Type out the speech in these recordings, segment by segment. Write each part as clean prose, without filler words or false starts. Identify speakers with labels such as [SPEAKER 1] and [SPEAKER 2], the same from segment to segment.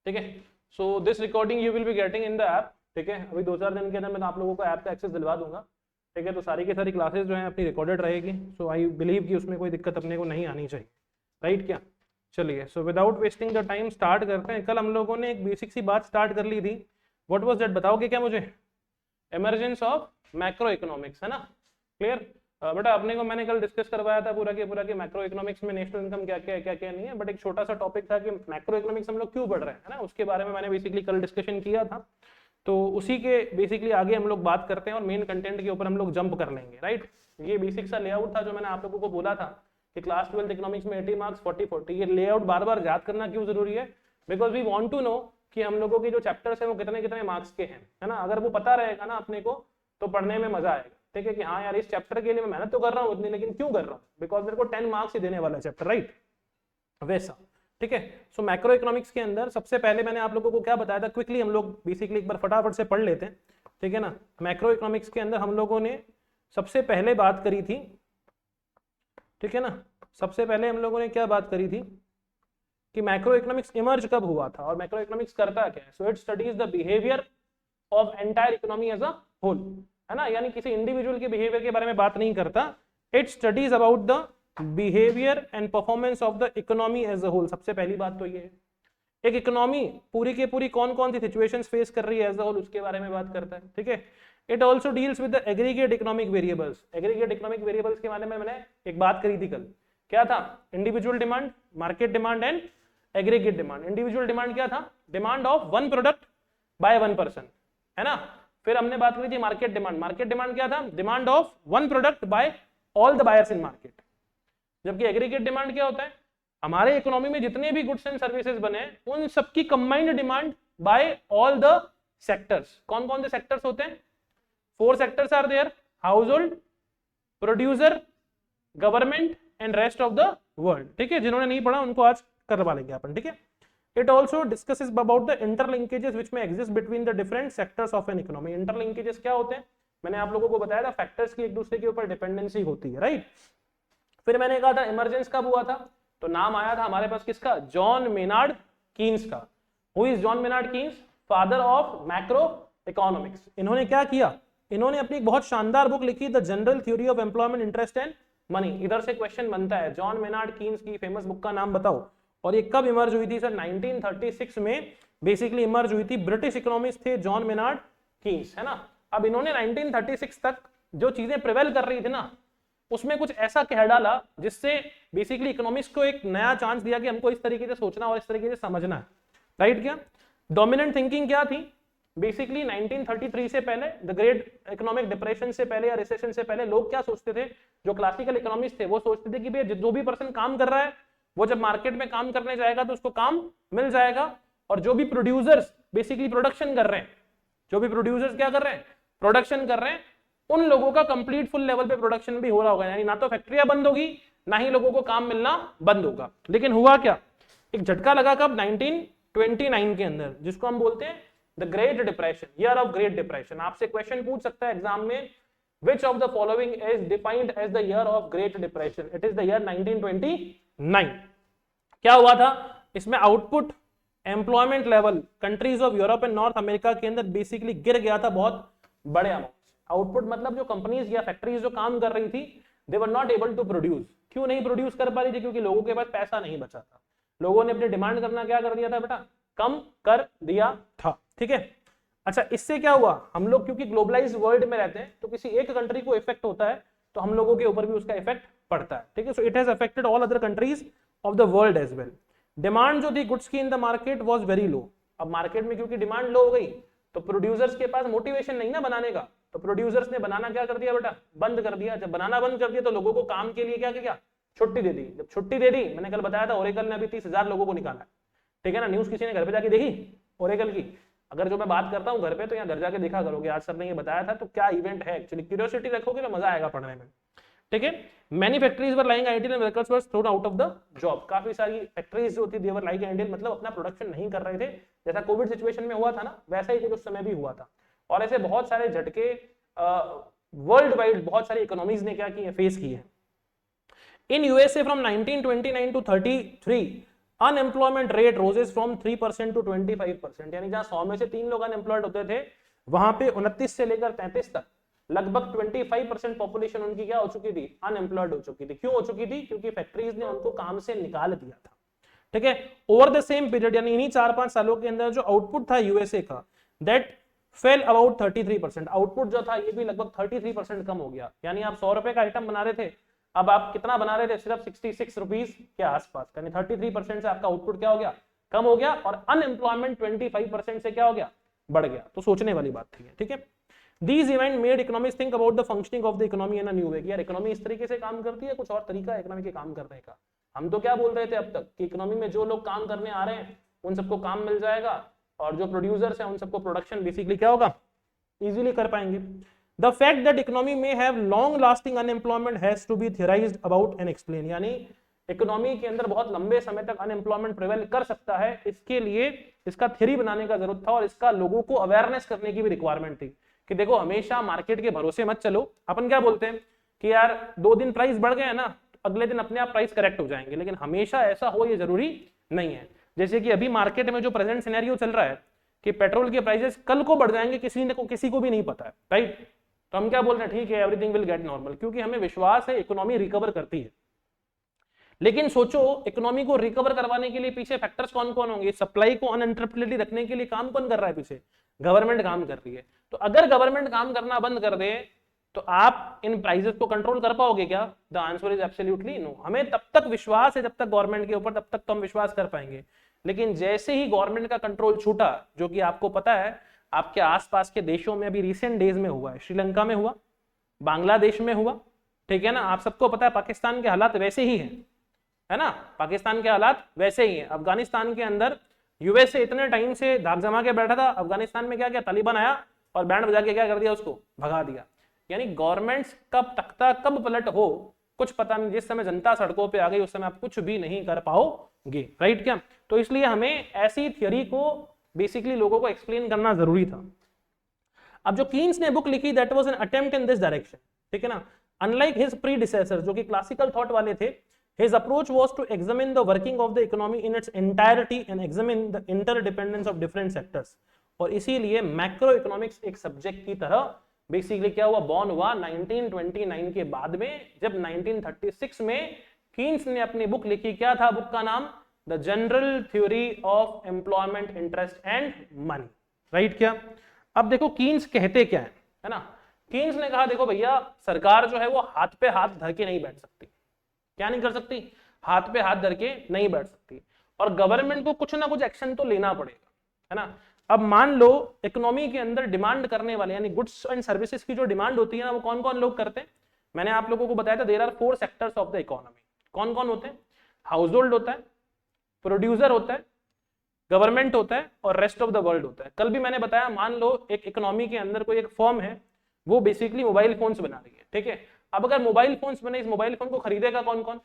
[SPEAKER 1] ठीक है। So this recording you will be getting in the app, ठीक है। अभी 2-4 दिन के अंदर मैं आप लोगों को ऐप का एक्सेस दिलवा दूंगा, ठीक है। तो सारी की सारी क्लासेस जो है अपनी रिकॉर्डेड रहेगी। सो आई बिलीव कि उसमें कोई दिक्कत अपने को नहीं आनी चाहिए, राइट क्या। चलिए, so without wasting the time start करते हैं। कल हम लोगों ने एक बेसिक सी बात स्टार्ट कर ली थी, व्हाट वाज दैट, बताओगे क्या मुझे? इमर्जेंस ऑफ मैक्रो इकोनॉमिक्स, है ना, क्लियर। बेटा अपने को मैंने कल डिस्कस करवाया था पूरा कि मैक्रो इकोनॉमिक्स में नेशनल इनकम क्या क्या है क्या क्या नहीं है, बट एक छोटा सा टॉपिक था कि मैक्रो इकोनॉमिक्स हम लोग क्यों पढ़ रहे हैं, है ना, उसके बारे में मैंने बेसिकली कल डिस्कशन किया था। तो उसी के बेसिकली आगे हम लोग बात करते हैं और मेन कंटेंट के ऊपर हम लोग जंप कर लेंगे, राइट। ये बेसिक सा लेआउट था जो मैंने आप लोगों को बोला था कि क्लास 12 इकोनॉमिक्स में 80 मार्क्स 40-40, ये लेआउट बार बार याद करना क्यों जरूरी है, because we want to know कि हम लोगों के जो चैप्टर्स हैं वो कितने कितने मार्क्स के हैं, है ना। अगर वो पता रहेगा ना अपने को तो पढ़ने में मजा आएगा, ठीक है, कि हाँ यार इस चैप्टर के लिए मैं मेहनत तो कर रहा हूँ उतनी, लेकिन क्यों कर रहा हूँ, बिकॉज मेरे को 10 मार्क्स ही देने वाला है चैप्टर, राइट, वैसा, ठीक है। सो मैक्रो इकोनॉमिक्स के अंदर सबसे पहले मैंने आप लोगों को क्या बताया था, क्विकली हम लोग बेसिकली एक बार फटाफट से पढ़ लेते हैं, ठीक है ना। मैक्रो इकोनॉमिक्स के अंदर हम लोगों ने सबसे पहले बात करी थी, ठीक है ना, सबसे पहले हम लोगों ने क्या बात करी थी कि मैक्रो इकोनॉमिक्स इमर्ज कब हुआ था और मैक्रो इकोनॉमिक्स करता क्या है। So it studies the behaviour of entire economy as a whole, है ना, यानी किसी इंडिविजुअल के बिहेवियर के बारे में बात नहीं करता, it studies about the behaviour and performance of the economy as a whole. सबसे पहली बात तो ये है, एक इकोनॉमी पूरी के पूरी कौन कौन सी सिचुएशंस फेस कर रही है एज अ होल, उसके बारे में बात करता है, ठीक है। It also deals with the aggregate economic variables. Aggregate economic variables के बारे में मैंने एक बात करी थी कल, क्या था, individual demand, market demand and aggregate demand. Individual demand क्या था, demand of one product by one person, है ना। फिर हमने बात करी थी मार्केट डिमांड। मार्केट डिमांड क्या था, demand of one product by all the buyers in market. जबकि एग्रीगेट डिमांड क्या होता है, हमारे इकोनॉमी में जितने भी गुड्स एंड सर्विसेज बने उन सबकी combined demand by all the sectors. कौन कौन से सेक्टर्स होते हैं, 4 sectors are there, household, producer, government and rest of the world, ठीक है। जिन्होंने नहीं पढ़ा उनको आज करवा लेंगे अपन, ठीक है। It also discusses about the interlinkages which may exist between the different sectors of an economy. Interlinkages क्या होते हैं, मैंने आप लोगों को बताया था, फैक्टर्स की एक दूसरे के ऊपर डिपेंडेंसी होती है, राइट। फिर मैंने कहा था इमरजेंस कब हुआ था, तो नाम आया था हमारे पास किसका, जॉन मेनार्ड कीन्स का। Who is John Maynard Keynes, father of macro economics. इन्होंने क्या किया, इन्होंने अपनी एक बहुत शानदार बुक लिखी, the general theory of employment, interest and money. इधर से क्वेश्चन बनता है, जॉन मेनार्ड कीन्स की फेमस बुक का नाम बताओ, और ये कब इमर्ज हुई थी सर, 1936 में बेसिकली इमर्ज हुई थी। ब्रिटिश इकोनॉमिस्ट थे जॉन मेनार्ड कीन्स, है ना। अब इन्होंने 1936 तक जो चीजें प्रिवेल कर रही थी ना, उसमें कुछ ऐसा कह डाला जिससे बेसिकली इकोनॉमिक्स को एक नया चांस दिया कि हमको इस तरीके से सोचना और इस तरीके से समझना है, राइट क्या। डोमिनेंट थिंकिंग क्या थी, बेसिकली 1933 से पहले, द ग्रेट इकोनॉमिक डिप्रेशन से पहले या रिसेशन से पहले, लोग क्या सोचते थे, जो क्लासिकल इकोनॉमिस्ट थे वो सोचते थे कि भाई जो भी पर्सन काम कर रहा है वो जब मार्केट में काम करने जाएगा तो उसको काम मिल जाएगा, और जो भी प्रोड्यूसर्स बेसिकली प्रोडक्शन कर रहे हैं, जो भी प्रोड्यूसर्स क्या कर रहे हैं, प्रोडक्शन कर रहे हैं, उन लोगों का कंप्लीट फुल लेवल पे प्रोडक्शन भी हो रहा होगा, यानी ना तो फैक्ट्रियां बंद होगी ना ही लोगों को काम मिलना बंद होगा। लेकिन हुआ क्या, एक झटका लगा कब, 1929 के अंदर, जिसको हम बोलते हैं the great depression, year of great depression. आपसे क्वेश्चन पूछ सकता है एग्जाम में, which of the following is defined as the year of great depression? It is the year 1929। क्या हुआ था इसमें, output, employment level countries of Europe and north America के अंदर बेसिकली गिर गया था बहुत बड़े अमाउंट। आउटपुट मतलब जो कंपनीज या फैक्ट्रीज जो काम कर रही थी, they were not able to produce. क्यों नहीं प्रोड्यूस कर पा रही थी, क्योंकि लोगों के पास पैसा नहीं बचा था। लोगों ने अपनी डिमांड करना क्या कर दिया था बेटा, कम कर दिया था, ठीक है। अच्छा, इससे क्या हुआ, हम लोग क्योंकि ग्लोबलाइज्ड वर्ल्ड में रहते हैं तो किसी एक कंट्री को इफेक्ट होता है तो हम लोगों के ऊपर भी उसका इफेक्ट पड़ता है, ठीक है। So it has affected all other countries of the world as well. Demand जो थी गुड्स की in the market was very low. अब मार्केट में क्योंकि डिमांड लो हो गई तो प्रोड्यूसर्स के पास मोटिवेशन नहीं ना बनाने का, तो प्रोड्यूसर्स ने बनाना क्या कर दिया बेटा, बंद कर दिया। जब बनाना बंद कर दिया तो लोगों को काम के लिए क्या किया, छुट्टी दे दी। जब छुट्टी दे दी, मैंने कल बताया था ओरेकल ने अभी 30,000 लोगों को निकाला है, ठीक है ना। न्यूज किसी ने घर पे जाके देखी ओरेकल की, अगर जो मैं बात करता हूँ घर पे तो यहाँ घर जाके देखा करोगे, आज सर ने ये बताया था, तो क्या इवेंट है एक्चुअली, क्यूरियोसिटी रखोगे तो मजा आएगा पढ़ने में, ठीक है। Many factories were lying ideal and workers were thrown out of the job. काफी सारी फैक्ट्रीज जो थी दे वर लाइंग आइडियल, मतलब अपना प्रोडक्शन नहीं कर रहे थे, जैसा कोविड सिचुएशन में हुआ था ना वैसा ही कुछ उस समय भी हुआ था। और ऐसे बहुत सारे झटके वर्ल्ड वाइड बहुत सारी इकोनॉमीज ने क्या किए, फेस किए। In USA from 1929 to 33 unemployment rate rose from 3% to 25%, यानी जहां 100 में से 3 लोग अनएम्प्लॉयड होते थे, वहां पे 29 से लेकर 33 तक लगभग 25% पॉपुलेशन उनकी क्या हो चुकी थी, अनएम्प्लॉयड हो चुकी थी। क्यों हो चुकी थी? क्योंकि फैक्ट्रीज ने उनको काम से निकाल दिया था। ठीक है, ओवर द सेम पीरियड, यानी इन्हीं 4-5 सालों के अंदर जो आउटपुट था यूएसए का, दैट फेल अबाउट 33%। आउटपुट जो था ये भी लगभग 33% कम हो गया। यानी आप 100 रुपए का आइटम बना रहे थे, अब आप कितना बना रहे थे? सिर्फ 66 रुपीज के आसपास। यानी 33% से आपका आउटपुट क्या हो गया, कम हो गया, और अनएम्प्लॉयमेंट 25% से क्या हो गया, बढ़ गया। तो सोचने वाली बात थी, ठीक है। These events made economists think about the functioning of the economy in a new way। यार इकोनॉमी इस तरीके से काम करती है, कुछ और तरीका है इकोनॉमी के काम करने का। हम तो क्या बोल रहे थे अब तक कि इकोनॉमी में जो लोग काम करने आ रहे हैं उन सबको काम मिल जाएगा, और जो प्रोड्यूसर्स हैं उन सबको प्रोडक्शन बेसिकली क्या होगा, इजीली कर पाएंगे। The fact that economy may have long lasting unemployment has to be theorized about and explained। यानी इकोनॉमी के अंदर बहुत लंबे समय तक अनएम्प्लॉयमेंट प्रिवेल कर सकता है, इसके लिए इसका थ्योरी बनाने का जरूरत था, और इसका लोगों को अवेयरनेस करने की भी रिक्वायरमेंट थी कि देखो हमेशा मार्केट के भरोसे मत चलो। अपन क्या बोलते हैं कि यार 2 दिन प्राइस बढ़ गए ना, अगले दिन अपने आप प्राइस करेक्ट हो जाएंगे, लेकिन हमेशा ऐसा हो ये जरूरी नहीं है। जैसे कि अभी मार्केट में जो प्रेजेंट सिनेरियो चल रहा है कि पेट्रोल के प्राइसेस कल को बढ़ जाएंगे, किसी को भी नहीं पता है, राइट। तो हम क्या बोल रहे हैं, ठीक है एवरीथिंग विल गेट नॉर्मल, क्योंकि हमें विश्वास है इकोनॉमी रिकवर करती है। लेकिन सोचो इकोनॉमी को रिकवर करवाने के लिए पीछे फैक्टर्स कौन कौन होंगे? सप्लाई को अनइंटरप्टेबली रखने के लिए काम कौन कर रहा है पीछे? गवर्नमेंट काम कर रही है। तो अगर गवर्नमेंट काम करना बंद कर दे तो आप इन प्राइसेस को कंट्रोल कर पाओगे क्या? The answer is absolutely no. हमें तब तक विश्वास है जब तक गवर्नमेंट के ऊपर, तब तक तो हम विश्वास कर पाएंगे। लेकिन जैसे ही गवर्नमेंट का कंट्रोल छूटा, जो कि आपको पता है आपके आसपास के देशों में अभी रिसेंट डेज में हुआ है, श्रीलंका में हुआ, बांग्लादेश में हुआ, ठीक है ना, आप सबको पता है पाकिस्तान के हालात वैसे ही हैं, है ना, पाकिस्तान के हालात वैसे ही हैं। अफगानिस्तान के अंदर यूएसए इतने टाइम से धाक जमा के बैठा था, अफगानिस्तान में क्या किया, तालिबान आया और बैंड बजा के क्या कर दिया, उसको भगा दिया। यानी गवर्नमेंट्स कब तख्ता कब पलट हो कुछ पता नहीं, जिस समय जनता सड़कों पे आ गई उस समय आप कुछ भी नहीं कर पाओगे, राइट क्या? तो इसलिए हमें ऐसी थ्योरी को बेसिकली लोगों को एक्सप्लेन करना जरूरी था। अब जो कीन्स ने बुक लिखी that was an attempt in this direction, ठीक है ना। अनलाइक हिज प्रीडिसेसर जो कि क्लासिकल थॉट वाले थे, his approach was to examine the working of the economy in its entirety and examine the interdependence of different sectors। और इसीलिए macro economics एक सब्जेक्ट की तरह बेसिकली क्या हुआ, बॉर्न हुआ 1929 के बाद में, जब 1936 में कीन्स ने अपनी बुक लिखी। क्या था बुक का नाम? The general theory of employment, interest and money, right क्या? अब देखो कीन्स कहते क्या है ना। कीन्स ने कहा देखो भैया, सरकार जो है वो हाथ पे हाथ धर के नहीं बैठ सकती। क्या नहीं कर सकती? हाथ पे हाथ धर के नहीं बैठ सकती, और गवर्नमेंट को कुछ ना कुछ एक्शन तो लेना पड़ेगा, है ना। अब मान लो इकोनॉमी के अंदर डिमांड करने वाले यानी गुड्स एंड सर्विसेज की जो डिमांड होती है ना, वो कौन कौन लोग करते हैं? मैंने आप लोगों को बताया था there are 4 sectors of the economy. कौन कौन होते हैं? हाउस होल्ड होता है, प्रोड्यूसर होता है, गवर्नमेंट होता है, और रेस्ट ऑफ द वर्ल्ड होता है। कल भी मैंने बताया, मान लो एक इकोनॉमी के अंदर कोई एक फर्म है, वो बेसिकली मोबाइल फोन्स बना रही है, ठीक है। अब अगर मोबाइल फोन्स बने, इस मोबाइल फोन को खरीदेगा कौन कौन?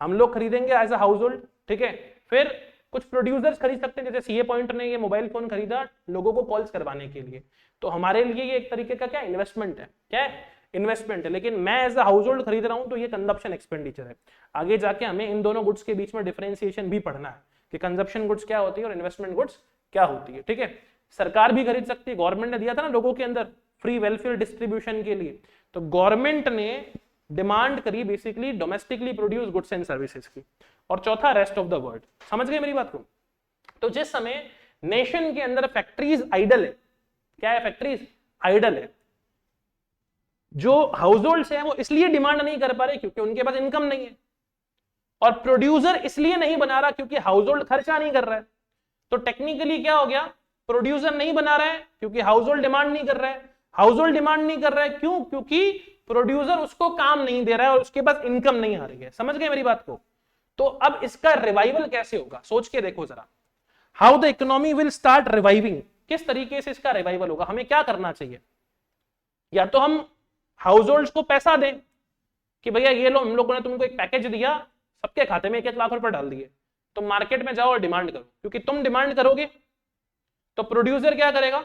[SPEAKER 1] हम लोग खरीदेंगे एज अ हाउस होल्ड, ठीक है। फिर कुछ प्रोड्यूसर्स खरीद सकते हैं, जैसे सीए पॉइंट ने ये मोबाइल फोन खरीदा लोगों को कॉल्स करवाने के लिए, तो हमारे लिए ये एक तरीके का क्या इन्वेस्टमेंट है, क्या है? इन्वेस्टमेंट है। लेकिन मैं एज अ हाउस होल्ड खरीद रहा हूं तो ये कंजप्शन एक्सपेंडिचर है। आगे जाके हमें इन दोनों गुड्स के बीच में डिफरेंशिएशन भी पढ़ना है कि कंजप्शन गुड्स क्या होती है और इन्वेस्टमेंट गुड्स क्या होती है, ठीक है। सरकार भी खरीद सकती है, गवर्नमेंट ने दिया था ना लोगों के अंदर फ्री वेलफेयर डिस्ट्रीब्यूशन के लिए, तो गवर्नमेंट ने डिमांड करी basically domestically produce goods and services की। और चौथा रेस्ट ऑफ द वर्ल्ड। समझ गए मेरी बात को? तो जिस समय नेशन के अंदर फैक्ट्रीज आइडल है, क्या है? फैक्ट्रीज आइडल है, जो हाउस होल्ड्स हैं वो इसलिए डिमांड नहीं कर पा रहे क्योंकि उनके पास इनकम नहीं है, और प्रोड्यूसर इसलिए नहीं बना रहा क्योंकि हाउस होल्ड खर्चा नहीं कर रहा है। तो टेक्निकली क्या हो गया, प्रोड्यूसर नहीं बना रहा है क्योंकि हाउस होल्ड डिमांड नहीं कर रहा है, हाउस होल्ड डिमांड नहीं कर रहा है क्यों? क्योंकि प्रोड्यूसर उसको काम नहीं दे रहा है और उसके पास इनकम नहीं आ रही है। समझ गए मेरी बात को? तो अब इसका रिवाइवल कैसे होगा, सोच के देखो जरा। How the economy will start reviving, किस तरीके से इसका रिवाइवल होगा? हमें क्या करना चाहिए? या तो हम हाउस होल्ड्स को पैसा दें कि भैया ये लो, हम लोगों ने तुमको एक पैकेज दिया, सबके खाते में 1-1 लाख रुपए डाल दिए, तुम मार्केट में जाओ और डिमांड करो, क्योंकि तुम डिमांड करोगे तो प्रोड्यूसर क्या करेगा?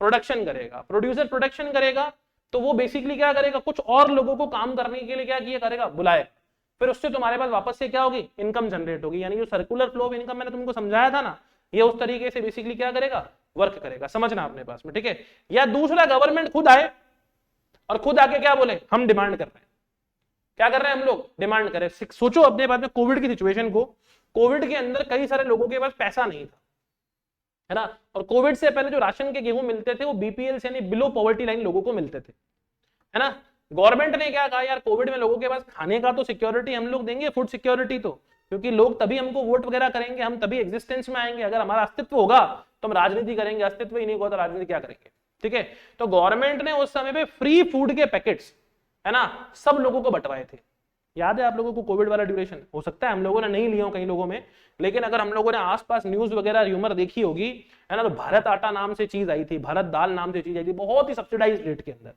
[SPEAKER 1] प्रोडक्शन करेगा। प्रोड्यूसर प्रोडक्शन करेगा तो वो बेसिकली क्या करेगा? कुछ और लोगों को काम करने के लिए क्या किया करेगा? बुलाएगा। फिर उससे तुम्हारे पास वापस से क्या होगी, इनकम जनरेट होगी। यानी जो सर्कुलर फ्लो ऑफ इनकम मैंने तुमको समझाया था ना, ये उस तरीके से बेसिकली क्या करेगा, वर्क करेगा। समझना अपने पास में, ठीक है। या दूसरा, गवर्नमेंट खुद आए और खुद आके क्या बोले, हम डिमांड कर रहे हैं। क्या कर रहे हैं हम लोग, डिमांड कर रहे हैं। सोचो अपने पास में कोविड की सिचुएशन को, कोविड के अंदर कई सारे लोगों के पास पैसा नहीं था, है ना, और कोविड से पहले जो राशन के गेहूं मिलते थे वो बीपीएल से यानी बिलो पॉवर्टी लाइन लोगों को मिलते थे, है ना। गवर्नमेंट ने क्या कहा, यार कोविड में लोगों के पास खाने का तो सिक्योरिटी हम लोग देंगे, फूड सिक्योरिटी, तो क्योंकि लोग तभी हमको वोट वगैरह करेंगे, हम तभी एग्जिस्टेंस में आएंगे। अगर हमारा अस्तित्व होगा तो हम राजनीति करेंगे, अस्तित्व ही नहीं होगा तो राजनीति क्या करेंगे, ठीक है। तो गवर्नमेंट ने उस समय पे फ्री फूड के पैकेट्स, है ना, सब लोगों को बंटवाए थे। याद है आप लोगों को कोविड वाला ड्यूरेशन, हो सकता है हम लोगों ने नहीं लिया हो कई लोगों में, लेकिन अगर हम लोगों ने आसपास न्यूज वगैरह र्यूमर देखी होगी, है ना, तो भारत आटा नाम से चीज आई थी, भारत दाल नाम से चीज आई थी, बहुत ही सब्सिडाइज रेट के अंदर,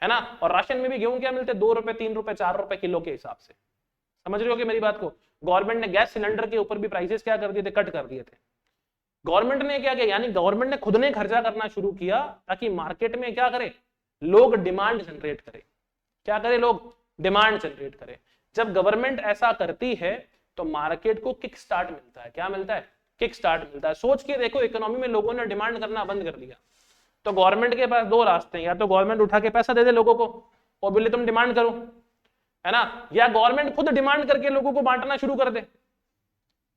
[SPEAKER 1] है ना। और राशन में भी गेहूं क्या मिलते, 2 रुपए 3 रुपए 4 रुपए किलो के हिसाब से। समझ रहे हो कि मेरी बात को। गवर्नमेंट ने गैस सिलेंडर के ऊपर भी प्राइसेस क्या कर दिए थे, कट कर दिए थे। गवर्नमेंट ने क्या किया, यानी गवर्नमेंट ने खुद ने खर्चा करना शुरू किया ताकि मार्केट में क्या करे, लोग डिमांड जनरेट करे। क्या करे, लोग डिमांड जनरेट करे। जब गवर्नमेंट ऐसा करती है तो मार्केट को किक स्टार्ट मिलता है। क्या मिलता है, किक स्टार्ट मिलता है। सोच के देखो, इकोनॉमी में लोगों ने डिमांड करना बंद कर दिया तो गवर्नमेंट के पास 2 रास्ते हैं, या तो गवर्नमेंट उठा के पैसा दे दे लोगों को और बोले तुम डिमांड करो, है ना, या गवर्नमेंट खुद डिमांड करके लोगों को बांटना शुरू कर दे,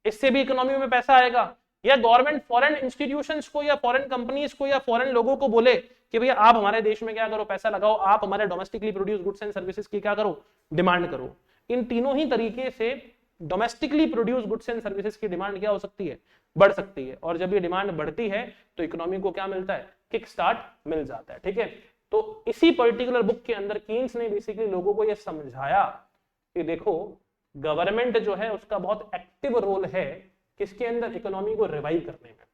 [SPEAKER 1] इससे भी इकोनॉमी में पैसा आएगा। या गवर्नमेंट फॉरेन इंस्टीट्यूशंस को या फॉरेन कंपनीज को या फॉरेन लोगों को बोले कि भैया आप हमारे देश में क्या करो, पैसा लगाओ, आप हमारे domestically produce goods and services की क्या करो, डिमांड करो। इन तीनों ही तरीके से domestically produce goods and services की डिमांड क्या हो सकती है, बढ़ सकती है। और जब ये डिमांड बढ़ती है तो इकोनॉमी को क्या मिलता है, किक स्टार्ट मिल जाता है, ठीक है। तो इसी पर्टिकुलर बुक के अंदर कीन्स ने बेसिकली लोगों को यह समझाया कि देखो गवर्नमेंट जो है उसका बहुत एक्टिव रोल है किसके अंदर, इकोनॉमी को रिवाइव करने में,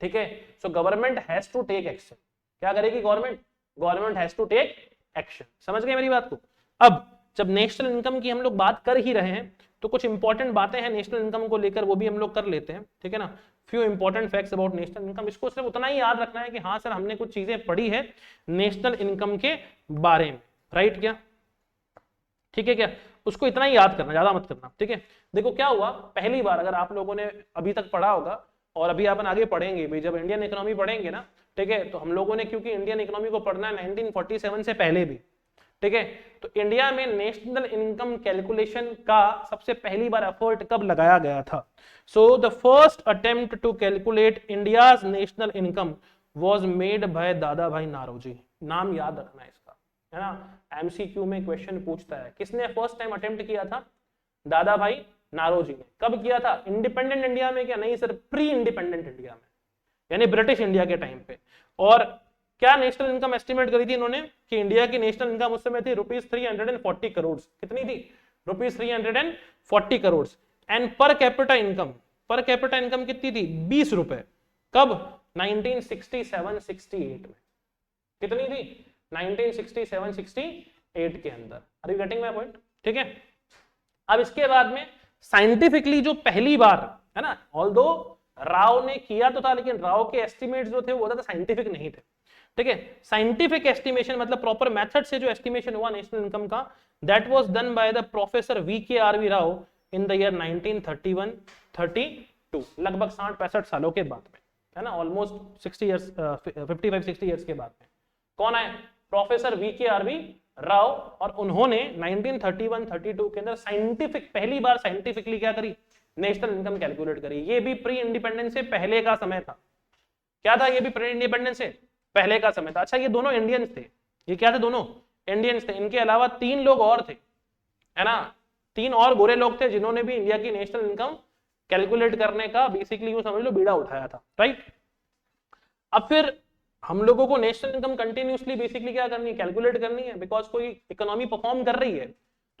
[SPEAKER 1] ठीक है। So government has to take action. क्या करेगी government, government has to take action. समझ गए मेरी बात को। अब जब नेशनल इनकम की हम लोग बात कर ही रहे हैं तो कुछ इंपॉर्टेंट बातें हैं नेशनल इनकम को लेकर, वो भी हम लोग कर लेते हैं, ठीक है ना। Few important facts about national income. इसको सिर्फ उतना ही याद रखना है कि हाँ सर हमने कुछ चीजें पढ़ी है नेशनल इनकम के बारे में, राइट क्या, ठीक है क्या, उसको इतना ही याद करना, ज्यादा मत करना, ठीक है। देखो क्या हुआ, पहली बार अगर आप लोगों ने अभी तक पढ़ा होगा और अभी अपन आगे पढ़ेंगे भी, जब इंडियन इकोनॉमी पढ़ेंगे ना, ठीक है, तो हम लोगों ने क्योंकि इंडियन इकोनॉमी को पढ़ना है 1947 से पहले भी, ठीक है, तो इंडिया में नेशनल इनकम कैलकुलेशन का सबसे पहली बार एफर्ट कब लगाया गया था। So the first attempt to calculate India's national income was made by Dadabhai Naoroji. नाम याद रखना है इसका, है ना, एमसीक्यू में क्वेश्चन पूछता है किसने फर्स्ट टाइम अटेम्प्ट किया था, दादा भाई नारोजी ने। कब किया था, इंडिपेंडेंट इंडिया में क्या, नहीं सर, प्री इंडिपेंडेंट इंडिया में, यानी ब्रिटिश इंडिया के टाइम पे। और क्या नेशनल इनकम एस्टिमेट करी थी इन्होंने कि इंडिया की नेशनल इनकम उस समय थी ₹340 करोड़। कितनी थी, ₹340 crore. And per capita income, per capita income कितनी थी, 20 रुपए। कब, 1967-68 में। कितनी थी, 1967-68 के अंदर। Are you getting my point, ठीक है। अब इसके बाद में साइंटिफिकली जो पहली बार, है ना, ऑल्दो राव ने किया तो था लेकिन राव के एस्टिमेट्स जो थे वो ज्यादा साइंटिफिक नहीं थे, ठीक है। साइंटिफिक एस्टिमेशन मतलब प्रॉपर मेथड से जो एस्टिमेशन हुआ नेशनल इनकम का, that was done by the professor VKRV Rao in the year 1931-32, लगभग 60-65 सालों के बाद में, है ना, ऑलमोस्ट 60 इयर्स, 55-60 इयर्स के बाद में। कौन है, प्रोफेसर VKRV राव, और उन्होंने 1931-32 के अंदर साइंटिफिक, पहली बार साइंटिफिकली क्या करी, नेशनल इनकम कैलकुलेट करी। ये भी प्री इंडिपेंडेंस से पहले का समय था। क्या था, ये भी प्री इंडिपेंडेंस से पहले का समय था। अच्छा, ये दोनों इंडियंस थे, ये क्या थे, दोनों इंडियंस थे। इनके अलावा 3 लोग और थे, है ना, 3 और गोरे लोग थे जिन्होंने भी इंडिया की नेशनल इनकम कैलकुलेट करने का बेसिकली यूं समझ लो बीड़ा उठाया था, राइट। अब फिर हम लोगों को नेशनल इनकम कंटिन्यूसली बेसिकली क्या करनी है, कैलकुलेट करनी है, बिकॉज कोई इकोनॉमी परफॉर्म कर रही है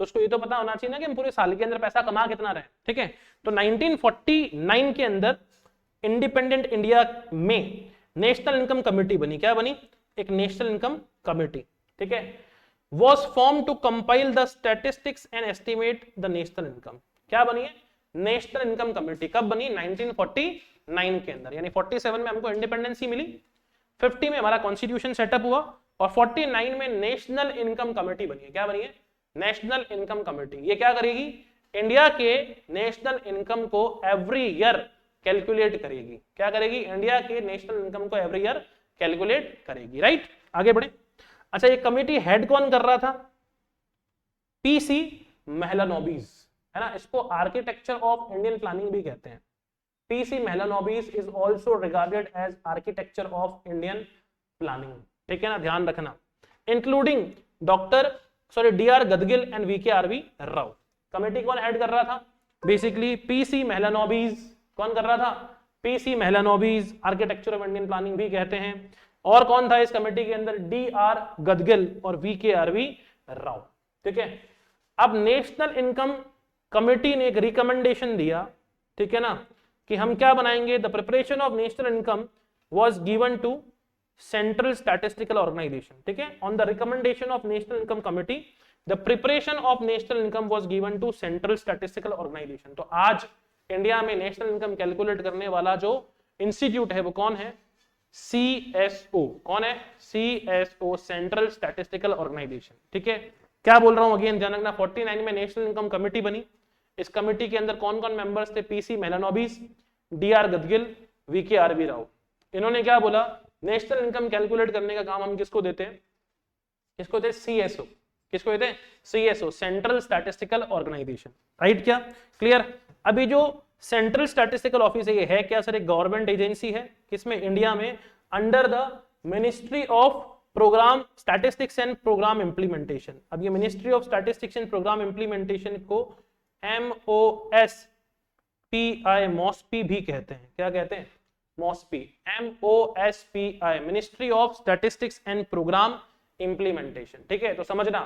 [SPEAKER 1] तो उसको ये तो पता होना चाहिए ना कि हम पूरे साल के अंदर पैसा कमा कितना रहे, ठीक है। तो 1949 के अंदर इंडिपेंडेंट इंडिया में नेशनल इनकम कमेटी बनी। क्या बनी, एक नेशनल इनकम कमेटी, ठीक है, was formed to compile the statistics and estimate the national income। क्या बनी है, नेशनल इनकम कमेटी। कब बनी, 1949 के अंदर, यानी 47 में हमको इंडिपेंडेंसी मिली, 50 में हमारा कॉन्स्टिट्यूशन सेटअप हुआ और 49 में नेशनल इनकम कमेटी बनी है। क्या बनी है, नेशनल इनकम कमेटी। ये क्या करेगी? इंडिया के नेशनल इनकम को एवरी ईयर कैलकुलेट करेगी। क्या करेगी? इंडिया के नेशनल इनकम को एवरी ईयर कैलकुलेट करेगी, राइट। आगे बढ़े। अच्छा, ये कमेटी हेड कौन कर रहा था? पीसी मेहलानोबिस, है ना। इसको आर्किटेक्चर ऑफ इंडियन प्लानिंग भी कहते हैं। PC Mahalanobis is also regarded as architecture of Indian planning, ठीक है ना, ध्यान रखना। Including DR. Gadgil and VKRV. Rao. Committee कौन हेड कर रहा था? Basically PC Mahalanobis. कौन कर रहा था? PC Mahalanobis, architecture of Indian planning भी कहते हैं। और कौन था इस कमेटी के अंदर? डी.आर. गदगिल और वी.के.आर.वी. राव, ठीक है। अब नेशनल इनकम कमेटी ने एक रिकमेंडेशन दिया, ठीक है ना, कि हम क्या बनाएंगे? The preparation of national income was given to central statistical organisation, ठीक है। On the recommendation of national income committee the preparation of national income was given to central statistical organisation. तो आज इंडिया में नेशनल इनकम कैलकुलेट करने वाला जो institute है वो कौन है? CSO। कौन है? CSO, सेंट्रल स्टैटिस्टिकल ऑर्गेनाइजेशन, ठीक है। क्या बोल रहा हूं अगेन, ध्यान रखना। 49 में नेशनल इनकम कमेटी बनी। इस कमेटी के अंदर कौन कौन मेंबर्स थे? PC Mahalanobis, DR. Gadgil, VKRV. Rao. इन्होंने क्या बोला? नेशनल इनकम कैलकुलेट करने का काम हम किसको देते हैं? किसको देते? CSO। किसको देते हैं? CSO, central statistical organisation, right. क्या क्लियर? अभी जो सेंट्रल स्टैटिस्टिकल ऑफिस है, ये है क्या सर? एक गवर्नमेंट एजेंसी है। किसमें? इंडिया में, under the ministry of programme statistics and programme implementation. अब ये ministry of statistics and programme implementation को MOSPI, मॉस्पी भी कहते हैं। क्या कहते हैं? MOSPI, MOSPI, ministry of statistics and programme implementation, ठीक है। तो समझना,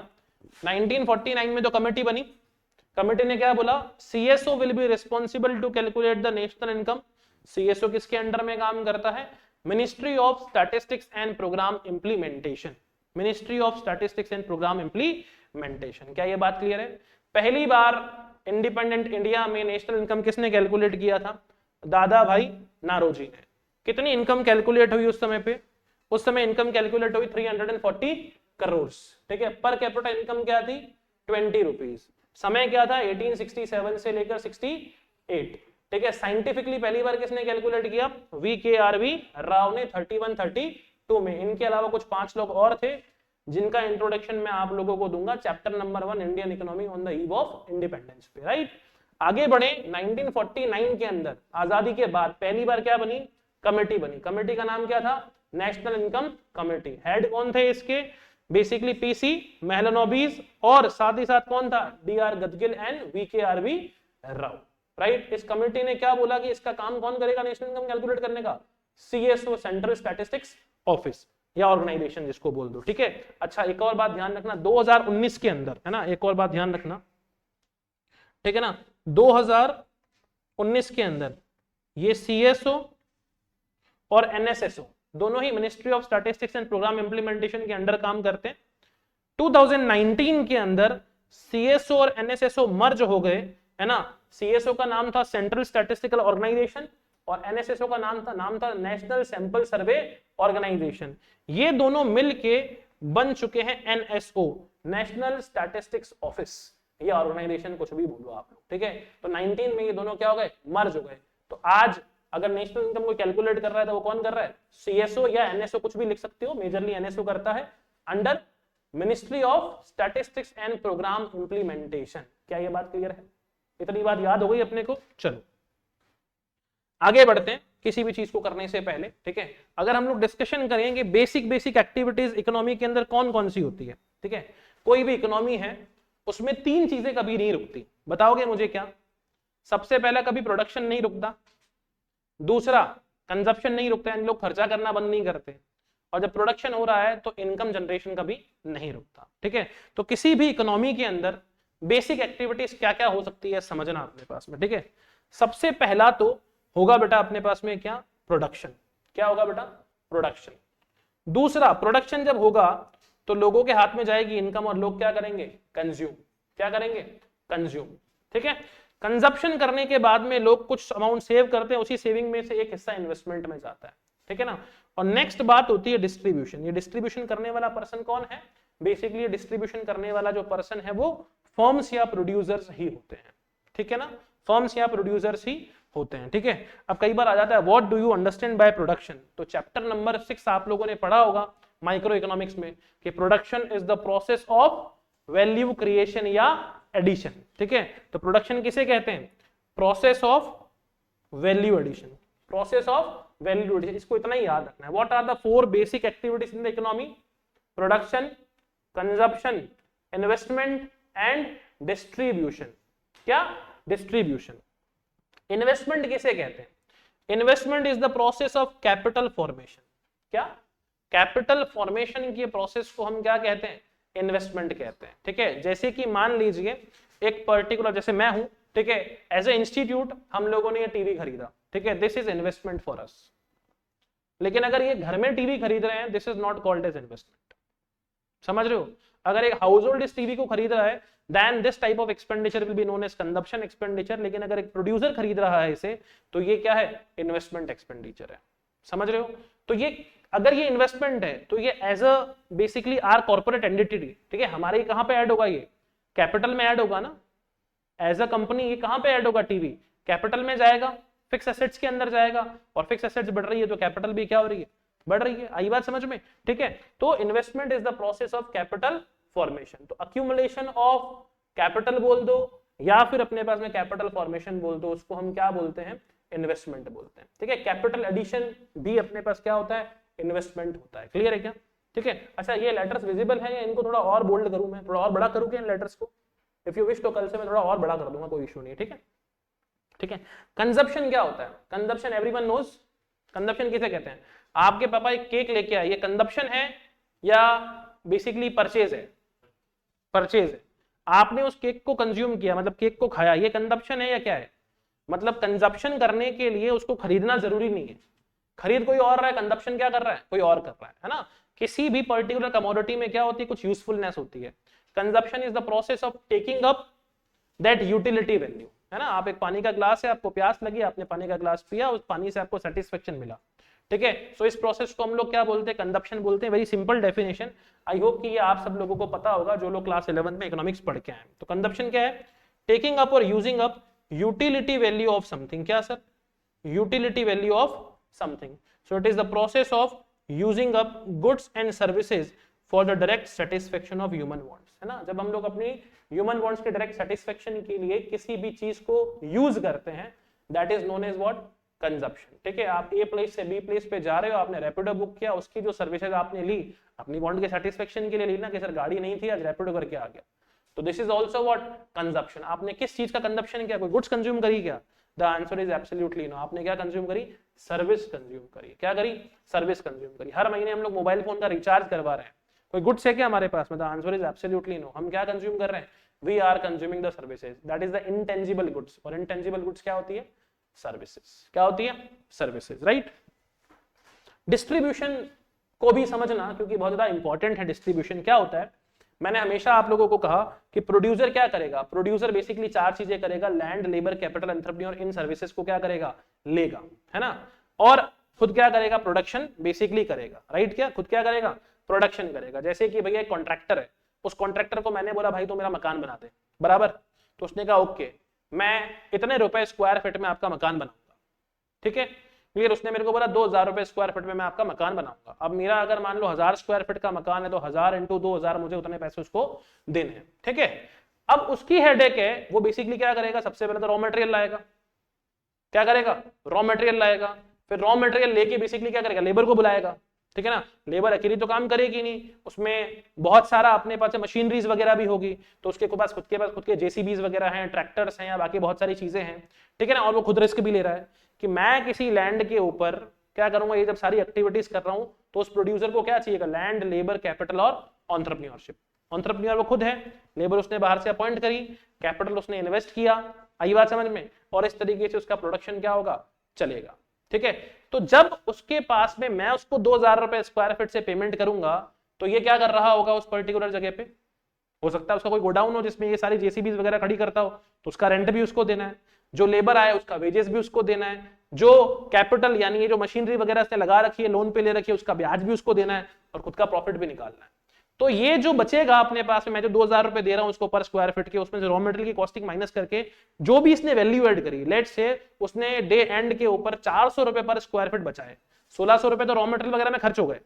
[SPEAKER 1] 1949 में जो कमेटी बनी, कमेटी ने क्या बोला? CSO will be responsible to calculate the national income. CSO किसके अंडर में काम करता है? Ministry of statistics and programme implementation. Ministry of statistics and programme implementation. क्या ये बात क्लियर है? पहली बार इंडिपेंडेंट इंडिया में नेशनल इनकम किसने कैलकुलेट किया था? दादा भाई नारोजी ने। कितनी इनकम कैलकुलेट हुई उस समय पे? उस समय इनकम कैलकुलेट हुई 340 करोड़, ठीक है। पर कैपिटा इनकम क्या थी? 20 रुपीज। समय क्या था? 1867 से लेकर 68, ठीक है। साइंटिफिकली पहली बार किसने कैलकुलेट किया? वी.के.आर.वी. राव ने 3132 में। इनके अलावा कुछ 5 लोग और थे जिनका इंट्रोडक्शन मैं आप लोगों को दूंगा chapter number 1, Indian economy on the eve of independence पे, राइट। आगे बढ़े। 1949 के अंदर, आजादी के बाद, पहली बार क्या बनी? कमेटी बनी। कमेटी का नाम क्या था? National income committee. हेड कौन थे इसके? बेसिकली पीसी मेहलानोबिस, और साथ ही साथ कौन था? DR. Gadgil and VKRV. Rao, right. इस कमेटी ने क्या बोला कि इसका काम कौन करेगा नेशनल इनकम कैलकुलेट करने का? CSO, सेंट्रल स्टैटिस्टिक्स ऑफिस या ऑर्गेनाइजेशन जिसको बोल दो, ठीक है। अच्छा, एक और बात ध्यान रखना, 2019 के अंदर, है ना, एक और बात ध्यान रखना, ठीक है ना, 2019 के अंदर ये CSO और NSSO दोनों ही ministry of statistics and programme implementation के अंडर काम करते हैं। 2019 के अंदर CSO और NSSO मर्ज हो गए, है ना। CSO का नाम था सेंट्रल स्टैटिस्टिकल ऑर्गेनाइजेशन और NSSO का नाम था नेशनल सैंपल सर्वे ऑर्गेनाइजेशन। ये दोनों मिलके बन चुके हैं NSO, नेशनल स्टैटिस्टिक्स ऑफिस या ऑर्गेनाइजेशन, कुछ भी बोलो आप लोग, ठीक है। तो 19 में ये दोनों क्या हो गए? मर्ज हो गए। तो आज अगर नेशनल इनकम को कैलकुलेट कर रहा है तो वो कौन कर रहा है? CSO या NSO, कुछ भी लिख सकते हो, मेजरली NSO करता है, under ministry of statistics and programme implementation. क्या ये बात क्लियर है? इतनी बात याद हो गई अपने को? चलो आगे बढ़ते हैं किसी भी चीज को करने से पहले, ठीक है। अगर हम लोग डिस्कशन करेंगे बेसिक एक्टिविटीज इकोनॉमी के अंदर कौन कौन सी होती है, ठीक है। कोई भी इकोनॉमी है उसमें 3 चीजें कभी नहीं रुकती, बताओगे मुझे क्या? सबसे पहला, कभी प्रोडक्शन नहीं रुकता। दूसरा, कंजप्शन नहीं रुकता, इन लोग खर्चा करना बंद नहीं करते। और जब प्रोडक्शन हो रहा है तो इनकम जनरेशन कभी नहीं रुकता, ठीक है। तो किसी भी इकोनॉमी के अंदर बेसिक एक्टिविटीज क्या क्या हो सकती है समझना अपने पास में, ठीक है। सबसे पहला तो होगा बेटा अपने पास में क्या? प्रोडक्शन। क्या होगा बेटा? प्रोडक्शन। दूसरा, प्रोडक्शन जब होगा तो लोगों के हाथ में जाएगी इनकम और लोग क्या करेंगे? कंज्यूम। क्या करेंगे? कंज्यूम, ठीक है। कंजप्शन करने के बाद में लोग कुछ अमाउंट सेव करते हैं, उसी सेविंग में से एक हिस्सा इन्वेस्टमेंट में जाता है, ठीक है ना। और नेक्स्ट बात होती है डिस्ट्रीब्यूशन। ये डिस्ट्रीब्यूशन करने वाला पर्सन कौन है? बेसिकली डिस्ट्रीब्यूशन करने वाला जो पर्सन है वो फर्म्स या प्रोड्यूसर्स ही होते हैं, ठीक है ना, फर्म्स या प्रोड्यूसर्स ही होते हैं, ठीक है। अब कई बार आ जाता है what do you understand by production, तो चैप्टर नंबर 6 आप लोगों ने पढ़ा होगा माइक्रो इकोनॉमिक्स में कि production is the process of value creation या एडिशन, ठीक है। तो प्रोडक्शन किसे कहते हैं, process of value addition, process of value addition, इसको इतना ही याद रखना है। What are the 4 basic activities in the economy, production, consumption, investment and distribution. क्या, डिस्ट्रीब्यूशन। इन्वेस्टमेंट किसे कहते हैं, investment is the process of capital formation. क्या, कैपिटल फॉर्मेशन की प्रोसेस को हम क्या कहते हैं, इन्वेस्टमेंट कहते हैं, ठीक है। जैसे कि मान लीजिए एक पर्टिकुलर, जैसे मैं हूं, ठीक है, एज ए इंस्टीट्यूट हम लोगों ने ये टीवी खरीदा, ठीक है, this is investment for us. लेकिन अगर ये घर में टीवी खरीद रहे हैं, this is not called as investment, समझ रहे हो। अगर एक हाउस होल्ड इस टीवी को खरीद रहा है, then this type of expenditure will be known as consumption expenditure। लेकिन अगर एक प्रोड्यूसर खरीद रहा है इसे, तो ये क्या है, इन्वेस्टमेंट एक्सपेंडिचर है, समझ रहे हो। तो ये अगर ये इन्वेस्टमेंट है तो ये as a basically are corporate entity, ठीक है, हमारे कहां पे ऐड होगा, ये कैपिटल में ऐड होगा ना, एज अ कंपनी ये कहां पे ऐड होगा, टीवी कैपिटल में जाएगा, फिक्स एसेट्स के अंदर जाएगा, और फिक्स एसेट्स बढ़ रही है तो कैपिटल भी क्या हो रही है, बढ़ रही है। आई बात समझ में, ठीक है। तो investment is the process of capital formation. तो अक्यूमुलेशन ऑफ कैपिटल बोल दो या फिर अपने पास में कैपिटल फॉर्मेशन बोल दो, उसको हम क्या बोलते हैं, इन्वेस्टमेंट बोलते हैं, ठीक है। कैपिटल एडिशन भी अपने पास क्या होता है, इन्वेस्टमेंट होता है। क्लियर है क्या, ठीक है। अच्छा, ये लेटर्स विजिबल है या इनको थोड़ा और बोल्ड करूं, मैं थोड़ा और बड़ा करूं क्या इन लेटर्स को, इफ यू विश तो कल से मैं थोड़ा और बड़ा कर दूंगा, कोई इशू नहीं है, ठीक है, ठीक है। कंजप्शन क्या होता है, कंजप्शन एवरीवन नोज, कंजप्शन किसे कहते हैं। आपके पापा एक केक लेके आए, ये कंजप्शन है या बेसिकली परचेज है, परचेज है। आपने उस केक को कंज्यूम किया, मतलब केक को खाया, ये कंजप्शन है या क्या है। मतलब कंजप्शन करने के लिए उसको खरीदना जरूरी नहीं है, खरीद कोई और रहा है, कंजप्शन क्या कर रहा है, कोई और कर रहा है ना। किसी भी पर्टिकुलर कमोडिटी में क्या होती है, कुछ यूजफुलनेस होती है। Consumption is the process of taking up that utility value, है ना। आप एक पानी का ग्लास है, आपको प्यास लगी, आपने पानी का ग्लास पिया, उस पानी से आपको सेटिस्फेक्शन मिला, ठीक है। सो इस प्रोसेस को हम लोग क्या बोलते हैं, कंजप्शन बोलते हैं। Very simple definition, I hope कि ये आप सब लोगों को पता होगा जो लोग क्लास 11 में इकोनॉमिक्स पढ़ के आए। तो कंजप्शन क्या है, टेकिंग अप और using up utility value of something. क्या sir, utility value of something. So it is the process of using up goods and services for the direct satisfaction of human wants, है ना। जब हम लोग अपनी human wants के direct satisfaction के लिए किसी भी चीज को यूज करते हैं, that is known as what, consumption, ठीक है। आप ए प्लेस से बी प्लेस पे जा रहे हो, आपने रैपिडो बुक किया, उसकी जो सर्विसेज आपने ली अपनी वांट के सेटिस्फेक्शन के लिए ली ना, कि सर गाड़ी नहीं थी आज रैपिडो करके आ गया, तो this is also what, consumption. आपने किस चीज का कंजप्शन किया, कोई गुड्स कंज्यूम करी क्या, the answer is absolutely no. आपने क्या कंज्यूम करी, सर्विस कंज्यूम करी। क्या करी, सर्विस कंज्यूम करी। हर महीने हम लोग मोबाइल फोन का रिचार्ज करवा रहे हैं, कोई गुड्स है क्या हमारे पास में, the answer is absolutely no. हम क्या कंज्यूम कर रहे हैं, we are consuming the services, that is the intangible goods. और इंटेंजिबल गुड्स क्या होती है, सर्विसेज। क्या होती है, सर्विसेज, राइट। डिस्ट्रीब्यूशन को भी समझना क्योंकि बहुत ज्यादा इंपॉर्टेंट है। डिस्ट्रीब्यूशन क्या होता है, मैंने हमेशा आप लोगों को कहा कि प्रोड्यूसर क्या करेगा, प्रोड्यूसर बेसिकली 4 चीजें करेगा, लैंड, लेबर, कैपिटल, एंटरप्रेन्योर, इन सर्विसेज को क्या करेगा, लेगा, है ना। और खुद क्या करेगा, प्रोडक्शन बेसिकली करेगा, राइट। क्या खुद क्या करेगा, प्रोडक्शन करेगा। जैसे कि भैया एक कॉन्ट्रैक्टर है, उस कॉन्ट्रैक्टर को मैंने बोला भाई तो मेरा मकान बना दे, बराबर, तो उसने कहा ओके मैं इतने रुपए स्क्वायर फीट में आपका मकान बनाऊंगा, ठीक है। फिर उसने मेरे को बोला 2000 रुपए स्क्वायर फीट में मैं आपका मकान बनाऊंगा। अब मेरा अगर मान लो 1000 स्क्वायर फीट का मकान है तो 1000 × 2000 मुझे उतने पैसे उसको देने हैं, ठीक है। अब उसकी हेडेक है, वो बेसिकली क्या करेगा, सबसे पहले तो रॉ मटेरियल लाएगा। क्या करेगा, रॉ मटेरियल लाएगा। फिर रॉ मटेरियल लेके बेसिकली क्या करेगा, लेबर को बुलाएगा, ठीक है ना। लेबर अकेली तो काम करेगी नहीं, उसमें बहुत सारा अपने पास मशीनरीज वगैरह भी होगी, तो उसके पास खुद के जेसीबीज वगैरह हैं, ट्रैक्टर्स हैं या बाकी बहुत सारी चीजें हैं, ठीक है ना। और वो खुद रिस्क भी ले रहा है कि मैं किसी लैंड के ऊपर क्या करूंगा, ये जब सारी एक्टिविटीज कर रहा हूं तो उस प्रोड्यूसर को क्या चाहिएगा, लैंड, लेबर, कैपिटल और एंटरप्रेन्योरशिप। एंटरप्रेन्योर वो खुद है, लेबर उसने बाहर से अपॉइंट करी, कैपिटल उसने इन्वेस्ट किया, आई बात समझ में, और इस तरीके से उसका प्रोडक्शन क्या होगा, चलेगा, ठीक है। तो जब उसके पास में मैं उसको 2000 रुपए स्क्वायर फीट से पेमेंट करूंगा तो ये क्या कर रहा होगा उस पर्टिकुलर जगह पे, हो सकता है उसका कोई गोडाउन हो जिसमें ये सारी जेसीबीज वगैरह खड़ी करता हो, तो उसका रेंट भी उसको देना है, जो लेबर आया उसका वेजेस भी उसको देना है, जो कैपिटल यानी ये जो मशीनरी वगैरह से लगा रखी है, लोन पे ले रखी है, उसका ब्याज भी उसको देना है, और खुद का प्रॉफिट भी निकालना है। तो ये जो बचेगा अपने पास में, मैं जो 2000 रुपए दे रहा हूं उसको पर स्क्वायर फीट के, उसमें से रॉ मटेरियल की कॉस्टिंग माइनस करके जो भी इसने वैल्यू ऐड करी, लेट्स से उसने डे एंड के ऊपर 400 रुपए पर स्क्वायर फीट बचाए, 1600 रुपए तो रॉ मटेरियल वगैरह में खर्च हो गए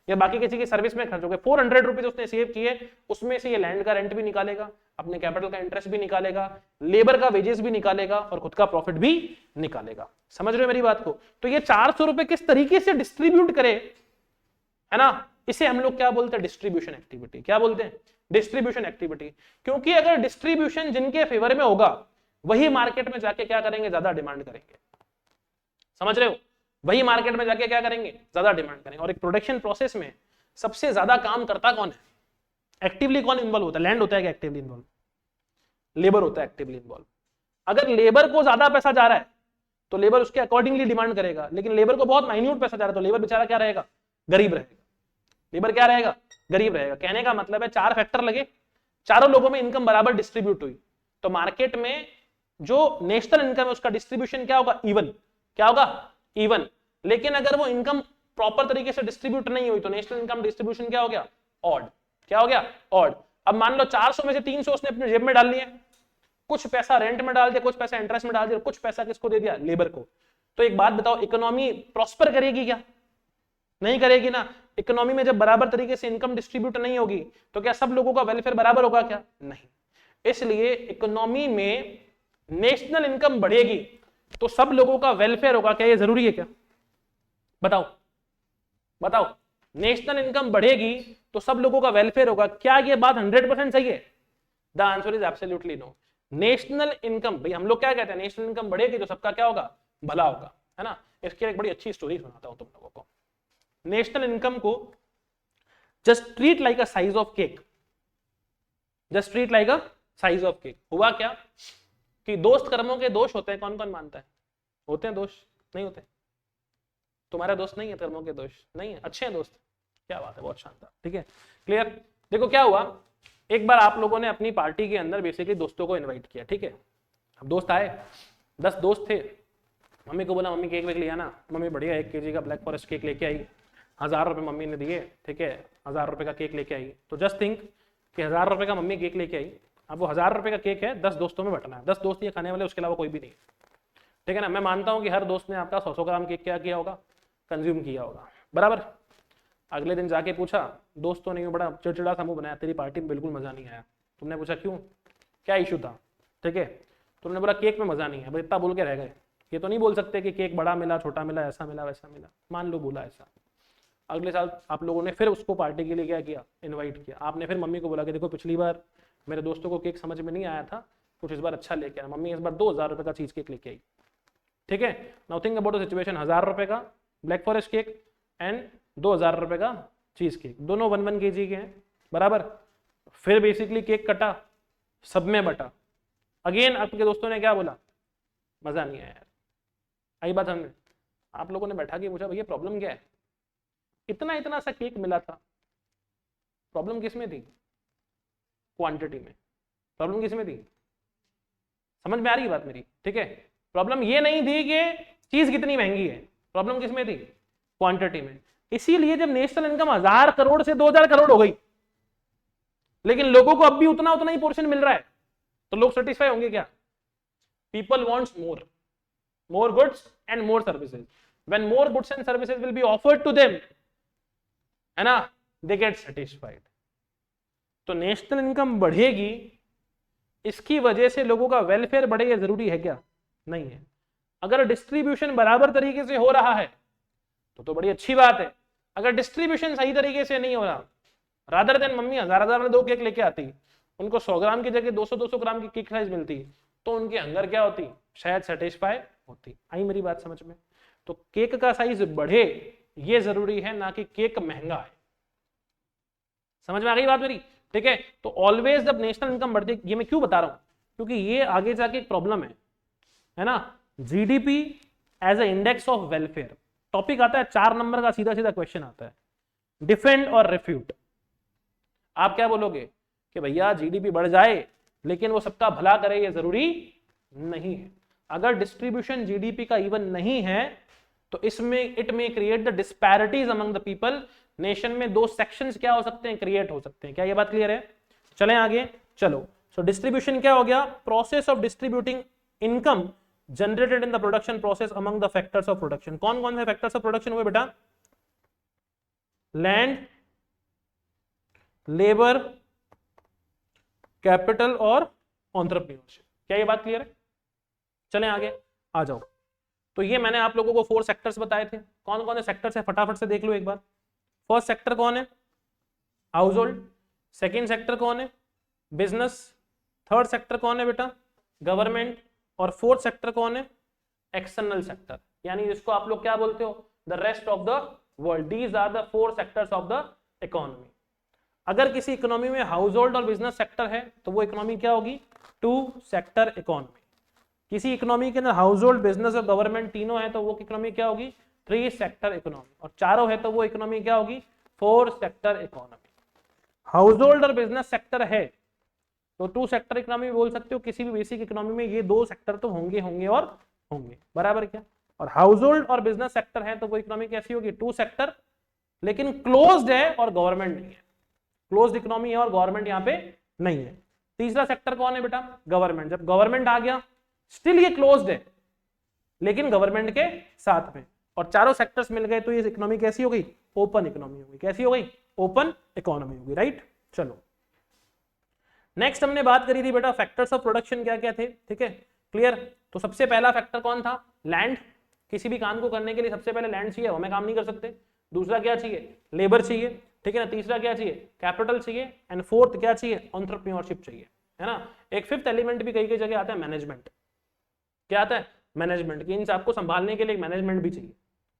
[SPEAKER 1] या बाकी किसी की सर्विस में खर्च हो गए, 400 रुपीज उसने सेव किए, उसमें से ये लैंड का रेंट भी निकालेगा, अपने कैपिटल का इंटरेस्ट भी निकालेगा, लेबर का वेजेस भी निकालेगा और खुद का प्रॉफिट भी निकालेगा। समझ रहे हो मेरी बात को? तो ये 400 रुपए किस तरीके से डिस्ट्रीब्यूट करे, है ना, इसे हम लोग क्या बोलते हैं? Distribution activity. क्या बोलते हैं? Distribution activity. क्योंकि अगर डिस्ट्रीब्यूशन जिनके फेवर में होगा वही मार्केट में जाके क्या करेंगे? ज्यादा डिमांड करेंगे। समझ रहे हो? वही मार्केट में जाके क्या करेंगे? ज्यादा डिमांड करेंगे। और एक प्रोडक्शन प्रोसेस में सबसे ज्यादा काम करता कौन है? एक्टिवली कौन इन्वॉल्व होता है? लैंड होता है कि एक्टिवली इन्वॉल्व? लेबर होता है एक्टिवली इन्वॉल्व। अगर लेबर को ज्यादा पैसा जा रहा है तो लेबर उसके अकॉर्डिंगली डिमांड करेगा, लेकिन लेबर को बहुत माइन्यूट पैसा जा रहा है तो लेबर बेचारा क्या रहेगा? गरीब रहेगा। लेबर क्या रहेगा? गरीब रहेगा। कहने का मतलब है 4 फैक्टर लगे, चारों लोगों में इनकम बराबर डिस्ट्रीब्यूट हुई तो मार्केट में जो नेशनल इनकम है उसका डिस्ट्रीब्यूशन क्या होगा? इवन। क्या होगा? इवन। लेकिन अगर वो इनकम प्रॉपर तरीके से डिस्ट्रीब्यूट नहीं हुई तो नेशनल इनकम डिस्ट्रीब्यूशन क्या हो गया? ऑड। क्या हो गया? ऑड। अब मान लो 400 में से 300 उसने अपने जेब में डाल लिए, कुछ पैसा रेंट में डाल दिया, कुछ पैसा इंटरेस्ट में डाल दिया, कुछ पैसा किसको दे दिया? लेबर को। तो एक बात बताओ, इकोनॉमी प्रॉस्पर करेगी क्या? नहीं करेगी ना। इकोनॉमी में जब बराबर तरीके से इनकम डिस्ट्रीब्यूट नहीं होगी तो क्या सब लोगों का वेलफेयर बराबर होगा क्या? नहीं। इसलिए इकोनॉमी में नेशनल इनकम बढ़ेगी तो सब लोगों का वेलफेयर होगा। क्या ये जरूरी है क्या? बताओ बताओ। नेशनल इनकम बढ़ेगी तो सब लोगों का वेलफेयर होगा। क्या ये बात 100% सही है? The answer is absolutely no. National income, भाई हम लोग क्या कहते हैं? नेशनल इनकम बढ़ेगी तो सबका क्या होगा? भला होगा, है ना। इसकी एक बड़ी अच्छी स्टोरी सुनाता हूं तुम लोगों को। नेशनल इनकम को just treat like a size of cake. Just treat like a size of cake. हुआ क्या कि दोस्त कर्मों के दोष होते हैं। कौन कौन मानता है? होते हैं दोष? नहीं होते? तुम्हारा दोस्त नहीं है कर्मों के दोष? नहीं है? अच्छे हैं दोस्त? क्या बात है, बहुत शानदार। ठीक है, क्लियर। देखो क्या हुआ, एक बार आप लोगों ने अपनी पार्टी के अंदर बेसिकली दोस्तों को इनवाइट किया। ठीक है, अब दोस्त आए, 10 दोस्त थे। मम्मी को बोला मम्मी केक वेक ले आना। मम्मी बढ़िया 1 kg का ब्लैक फॉरेस्ट केक लेके आई। 1000 रुपये मम्मी ने दिए। ठीक है, 1000 रुपये का केक लेके आई। तो जस्ट थिंक कि 1000 रुपये का मम्मी केक लेके आई। अब वो 1000 रुपये का केक है, 10 दोस्तों में बंटना है। 10 दोस्त ये खाने वाले, उसके अलावा कोई भी नहीं। ठीक है ना। मैं मानता हूँ कि हर दोस्त ने आपका 100 ग्राम केक क्या किया होगा? कंज्यूम किया होगा, बराबर। अगले दिन जाके पूछा, दोस्तों ने बड़ा चिड़चिड़ा सा मुंह बनाया, तेरी पार्टी में बिल्कुल मजा नहीं आया। तुमने पूछा क्यों, क्या इशू था? ठीक है, तुमने बोला केक में मजा नहीं है। भाई इतना बोल के रह गए। ये तो नहीं बोल सकते कि केक बड़ा मिला, छोटा मिला, ऐसा मिला, वैसा मिला। मान लो बोला ऐसा। अगले साल आप लोगों ने फिर उसको पार्टी के लिए क्या किया? इन्वाइट किया। आपने फिर मम्मी को बोला कि देखो पिछली बार मेरे दोस्तों को केक समझ में नहीं आया था, कुछ इस बार अच्छा लेके आया। मम्मी इस बार 2000 रुपये का चीज केक लेके आई। ठीक है, now think about the situation. 1000 रुपये का ब्लैक फॉरेस्ट केक एंड 2000 रुपये का चीज केक, दोनों 1-1 kg के हैं, बराबर। फिर बेसिकली केक कटा, सब में बटा। अगेन आपके दोस्तों ने क्या बोला? मजा नहीं आया यार। आई बात हमने, आप लोगों ने बैठा के पूछा भैया प्रॉब्लम क्या है? इतना इतना सा केक मिला था, प्रॉब्लम किस में थी? क्वांटिटी में। प्रॉब्लम किस में थी? समझ में आ रही है बात मेरी? ठीक है, प्रॉब्लम ये नहीं थी कि चीज कितनी महंगी है, प्रॉब्लम किस में थी? क्वांटिटी में। इसीलिए जब नेशनल इनकम 1000 करोड़ से 2000 करोड़ हो गई, लेकिन लोगों को अब भी उतना उतना ही पोर्शन मिल रहा है, तो लोग सेटिस्फाई होंगे क्या? People wants more goods and more services. When more goods and services will be offered to them, है ना, they get satisfied. तो नेशनल इनकम बढ़ेगी, इसकी वजह से लोगों का वेलफेयर बढ़े, ये जरूरी है क्या? नहीं है। अगर डिस्ट्रीब्यूशन बराबर तरीके से हो रहा है तो बड़ी अच्छी बात है। अगर डिस्ट्रीब्यूशन सही तरीके से नहीं हो रहा, रादर देन मम्मी 1000 में 2 केक लेके आती, उनको 100 ग्राम की जगह 200 ग्राम की केक साइज मिलती, तो उनके अंदर क्या होती? शायद सेटिस्फाई होती। आई मेरी बात समझ में? तो केक का साइज बढ़े ये जरूरी है, ना कि केक महंगा है। समझ में आ गई बात मेरी? ठीक है, तो ऑलवेज जब नेशनल इनकम बढ़ती, ये मैं क्यों बता रहा हूं? क्योंकि ये आगे जाके एक प्रॉब्लम है ना। GDP as a index of welfare topic आता है, 4 नंबर का सीधा सीधा क्वेश्चन आता है, डिफेंड और रिफ्यूट। आप क्या बोलोगे कि भैया जीडीपी बढ़ जाए लेकिन वो सबका भला करे, ये जरूरी नहीं है। अगर डिस्ट्रीब्यूशन जीडीपी का इवन नहीं है तो इसमें it may create the disparities among the people, nation में दो सेक्शंस क्या हो सकते हैं, क्रिएट हो सकते हैं। क्या ये बात क्लियर है? चलें आगे। चलो, सो डिस्ट्रीब्यूशन क्या हो गया? Process of distributing income generated in the production process among the factors of production. कौन कौन से फैक्टर्स ऑफ प्रोडक्शन हुए बेटा? लैंड, लेबर, कैपिटल और एंटरप्रेन्योरशिप। क्या ये बात क्लियर है? चलें आगे, आ जाओ। तो ये मैंने आप लोगों को 4 सेक्टर्स बताए थे। कौन कौन से सेक्टर्स है फटाफट से देख लो एक बार। फर्स्ट सेक्टर कौन है? House hold. सेकेंड सेक्टर कौन है? बिजनेस। थर्ड सेक्टर कौन है बेटा? गवर्नमेंट। और फोर्थ सेक्टर कौन है? एक्सटर्नल सेक्टर, यानी जिसको आप लोग क्या बोलते हो? The rest of the world. These are the 4 sectors of the economy. अगर किसी इकोनॉमी में हाउस होल्ड और बिजनेस सेक्टर है तो वो इकोनॉमी क्या होगी? 2 सेक्टर इकोनॉमी। किसी इकोनॉमी के अंदर हाउस होल्ड, बिजनेस और गवर्नमेंट तीनों है तो वो इकोनॉमी क्या होगी? 3 सेक्टर इकोनॉमी। और चारों है तो वो इकोनॉमी क्या होगी? 4 सेक्टर इकोनॉमी। हाउस होल्ड और बिजनेस सेक्टर है तो 2 सेक्टर इकोनॉमी बोल सकते हो। किसी भी बेसिक इकोनॉमी में ये 2 सेक्टर तो होंगे होंगे और होंगे, बराबर क्या? और हाउस होल्ड और बिजनेस सेक्टर है तो वो इकोनॉमी कैसी होगी? 2 सेक्टर, लेकिन क्लोज्ड है और गवर्नमेंट नहीं है। क्लोज्ड इकोनॉमी है और गवर्नमेंट यहाँ पे नहीं है। तीसरा सेक्टर कौन है बेटा? गवर्नमेंट। जब गवर्नमेंट आ गया स्टिल ये क्लोज्ड है लेकिन गवर्नमेंट के साथ में, और चारों सेक्टर्स मिल गए तो ये इकोनॉमी कैसी हो गई? ओपन इकोनॉमी हो गई। कैसी हो गई? ओपन इकोनॉमी हो गई, राइट। चलो नेक्स्ट हमने बात करी थी बेटा फैक्टर्स ऑफ प्रोडक्शन क्या क्या थे, ठीक है, क्लियर। तो सबसे पहला फैक्टर कौन था? लैंड। किसी भी काम को करने के लिए सबसे पहले लैंड चाहिए, हमें काम नहीं कर सकते। दूसरा क्या चाहिए? लेबर चाहिए, ठीक है ना। तीसरा क्या चाहिए? कैपिटल चाहिए। एंड फोर्थ क्या चाहिए? एंटरप्रेन्योरशिप चाहिए, है ना। एक फिफ्थ एलिमेंट भी कई कई जगह आता है, मैनेजमेंट। क्या आता है? मैनेजमेंट। कि इन सबको संभालने के लिए मैनेजमेंट भी चाहिए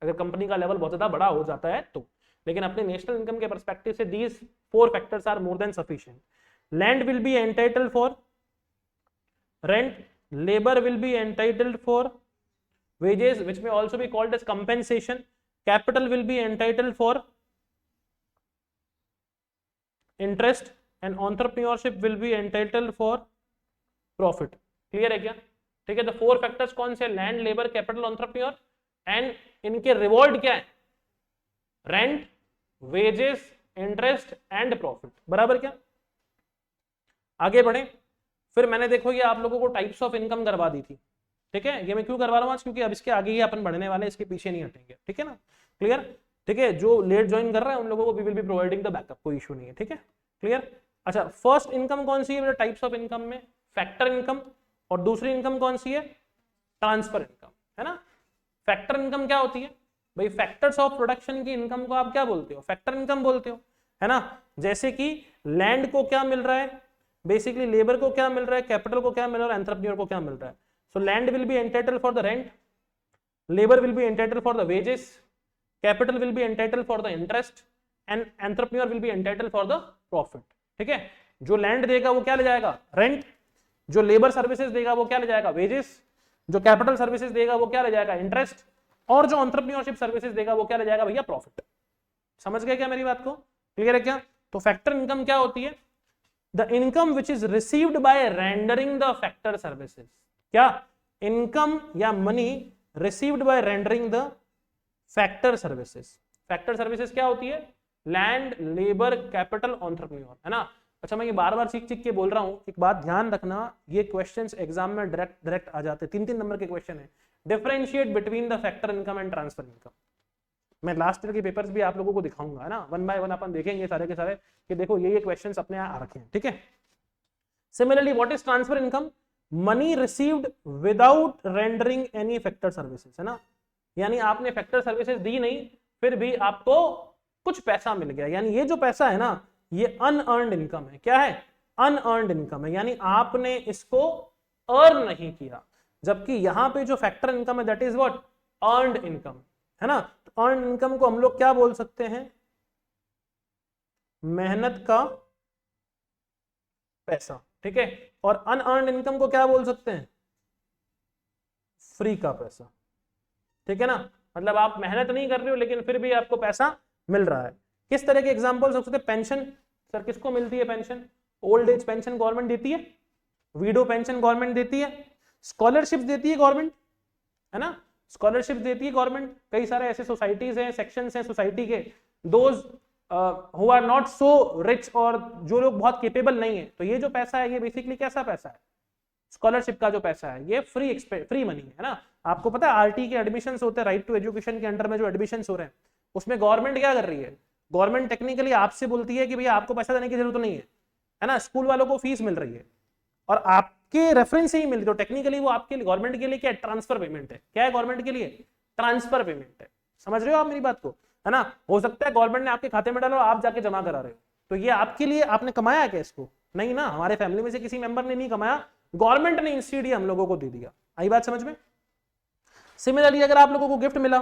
[SPEAKER 1] अगर कंपनी का लेवल बहुत ज्यादा बड़ा हो जाता है तो। लेकिन अपने नेशनल इनकम के पर्सपेक्टिव से these 4 factors are more than sufficient. Land will be entitled for rent, labour will be entitled for wages which may also be called as compensation, capital will be entitled for interest and entrepreneurship will be entitled for profit। Clear है क्या? ठीक है, तो 4 factors कौन से? Land, labour, capital, entrepreneur. And इनके reward क्या है? Rent, wages, interest and profit, बराबर क्या? आगे बढ़े। फिर मैंने देखो ये आप लोगों को टाइप्स ऑफ इनकम करवा दी थी, ठीक है। ये मैं क्यों करवा रहा हूँ आज? क्योंकि अब इसके आगे ही अपन बढ़ने वाले हैं, इसके पीछे नहीं हटेंगे, ठीक है ना, क्लियर। ठीक है, जो लेट ज्वाइन कर रहा है उन लोगों को we will be providing the backup, कोई इशू नहीं है, ठीक है, क्लियर। अच्छा, फर्स्ट इनकम कौन सी है टाइप्स ऑफ इनकम में? Factor income. और दूसरी इनकम कौन सी है? ट्रांसफर इनकम, है ना। फैक्टर इनकम क्या होती है भाई? फैक्टर्स ऑफ प्रोडक्शन की इनकम को आप क्या बोलते हो? फैक्टर इनकम बोलते हो, है ना। जैसे कि लैंड को क्या मिल रहा है, बेसिकली लेबर को क्या मिल रहा है, कैपिटल को क्या मिल रहा है, एंटरप्रेन्योर को क्या मिल रहा है। So land will be entitled for the rent, labor will be entitled for the wages, capital will be entitled for the interest and entrepreneur will be entitled for the profit। ठीक है, जो land देगा वो क्या ले जाएगा? Rent. जो labour services देगा वो क्या ले जाएगा? वेजेस। जो कैपिटल सर्विसेज देगा वो क्या ले जाएगा? इंटरेस्ट। और जो एंटरप्रेन्योरशिप सर्विसेज देगा वो क्या ले जाएगा भैया? प्रॉफिट। समझ गए क्या मेरी बात को? क्लियर है क्या? तो फैक्टर इनकम क्या होती है? The income which is received by rendering the factor services. क्या? इनकम या money received by rendering the factor services. Factor services क्या होती है? लैंड, लेबर, कैपिटल, एंटरप्रेन्योर, है ना। अच्छा, मैं ये बार बार सीख के बोल रहा हूं, एक बात ध्यान रखना, ये क्वेश्चंस एग्जाम में डायरेक्ट आ जाते हैं, 3-3 नंबर के क्वेश्चन है। Differentiate between the factor income and transfer income. मैं लास्ट ईयर के पेपर्स भी आप लोगों को दिखाऊंगा, है ना, 1 बाय 1 अपन देखेंगे सारे के सारे कि देखो ये क्वेश्चंस अपने आ रखे हैं, ठीक है। Similarly what is transfer income? Money received without rendering any factor services, है ना। यानी आपने फैक्टर सर्विसेज दी नहीं, फिर भी आपको कुछ पैसा मिल गया, यानी ये जो पैसा है ना, ये अनअर्न्ड इनकम है। क्या है? अनअर्न्ड इनकम है, यानी आपने इसको अर्न नहीं किया। जबकि यहां पे जो फैक्टर इनकम है that is what? Earned income, है ना। तो अर्न्ड इनकम को हम लोग क्या बोल सकते हैं? मेहनत का पैसा, ठीक है। और अनअर्न्ड इनकम को क्या बोल सकते हैं? फ्री का पैसा, ठीक है ना। मतलब आप मेहनत नहीं कर रहे हो लेकिन फिर भी आपको पैसा मिल रहा है। किस तरह के एग्जांपल्स हो सकते हैं? पेंशन, सर किसको मिलती है pension? Old age pension government देती है, विडो पेंशन गवर्नमेंट देती है, स्कॉलरशिप देती है गवर्नमेंट, है ना, स्कॉलरशिप देती है गवर्नमेंट। कई सारे ऐसे सोसाइटीज हैं, सेक्शंस हैं सोसाइटी के, those who are not so rich, और जो लोग बहुत केपेबल नहीं है, तो ये जो पैसा है ये बेसिकली कैसा पैसा है, स्कॉलरशिप का जो पैसा है, ये फ्री मनी है ना। आपको पता है आरटी के एडमिशंस होते हैं, राइट टू एजुकेशन के अंडर में जो एडमिशंस हो रहे हैं, उसमें गवर्नमेंट क्या कर रही है, गवर्नमेंट टेक्निकली आपसे बोलती है कि भैया आपको पैसा देने की जरूरत नहीं है ना, स्कूल वालों को फीस मिल रही है और आपके रेफरेंस से ही मिल रही है, तो टेक्निकली वो आपके गवर्नमेंट के लिए क्या ट्रांसफर पेमेंट है, क्या है गवर्नमेंट के लिए, ट्रांसफर पेमेंट है। समझ रहे हो आप मेरी बात को, है ना। हो सकता है गवर्नमेंट ने आपके खाते में डाला और आप जाके जमा करा रहे हो, तो ये आपके लिए, आपने कमाया क्या इसको, नहीं ना, हमारे फैमिली में से किसी मेंबर ने नहीं कमाया, गवर्नमेंट ने इंस्टीट्यूट हम लोगों को दे दिया। आई बात समझ में। सिमिलरली अगर आप लोगों को गिफ्ट मिला,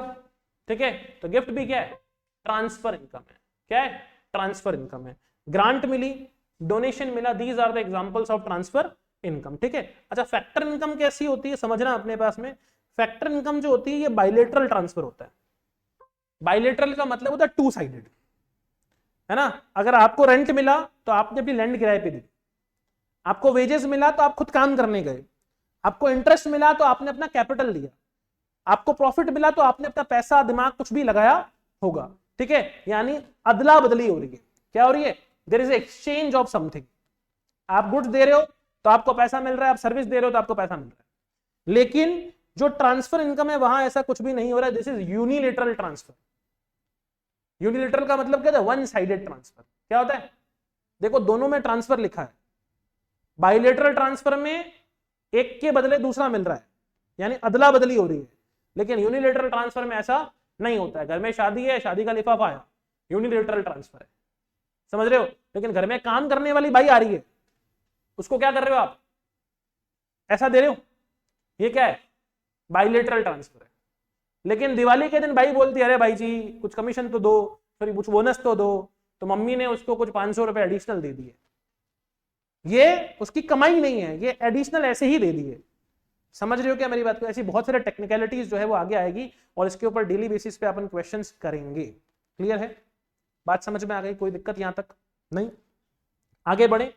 [SPEAKER 1] ठीक है, तो गिफ्ट भी क्या है, ट्रांसफर इनकम है। क्या है, ट्रांसफर इनकम है। ग्रांट मिली, डोनेशन मिला, these are the examples of transfer income. ठीक है, अच्छा फैक्टर इनकम कैसी होती है समझना अपने पास में। फैक्टर इनकम जो होती है ये बाइलेटरल ट्रांसफर होता है। बाइलेटरल का मतलब होता है टू साइडेड, है ना। अगर आपको रेंट मिला तो आपने अपनी लैंड किराए पे दी, आपको वेजेस मिला तो आप खुद काम करने गए, आपको इंटरेस्ट मिला तो आपने अपना कैपिटल लिया, आपको प्रॉफिट मिला तो आपने अपना पैसा दिमाग कुछ भी लगाया होगा। ठीक है, यानी अदला बदली हो रही है। क्या हो रही है, there is exchange of something. आप गुड्स दे रहे हो तो आपको पैसा मिल रहा है, आप सर्विस दे रहे हो तो आपको पैसा मिल रहा है। लेकिन जो ट्रांसफर इनकम है वहां ऐसा कुछ भी नहीं हो रहा है, this is unilateral transfer. Unilateral का मतलब क्या है, वन साइडेड ट्रांसफर। क्या होता है, देखो दोनों में ट्रांसफर लिखा है, बाइलेटरल ट्रांसफर में एक के बदले दूसरा मिल रहा है, यानी अदला बदली हो रही है। लेकिन यूनिलेटरल ट्रांसफर में ऐसा नहीं होता है। घर में शादी है, शादी का लिफाफा आया, यूनिलेटरल ट्रांसफर है, समझ रहे हो। लेकिन घर में काम करने वाली बाई आ रही है, उसको क्या कर रहे हो आप, ऐसा दे रहे हो, ये क्या है, बाइलेटरल ट्रांसफर है। लेकिन दिवाली के दिन भाई बोलती है अरे भाई जी कुछ कमीशन तो दो, सॉरी कुछ बोनस तो दो, तो मम्मी ने उसको कुछ 500 रुपए एडिशनल दे दिए। ये उसकी कमाई नहीं है, ये एडिशनल ऐसे ही दे दिए। समझ रहे हो क्या मेरी बात को। ऐसी बहुत सारे टेक्निकलिटीज जो है वो आगे आएगी और इसके ऊपर डेली बेसिस पे अपन क्वेश्चंस करेंगे। क्लियर है, बात समझ में आ गई, कोई दिक्कत यहां तक नहीं। आगे बढ़े।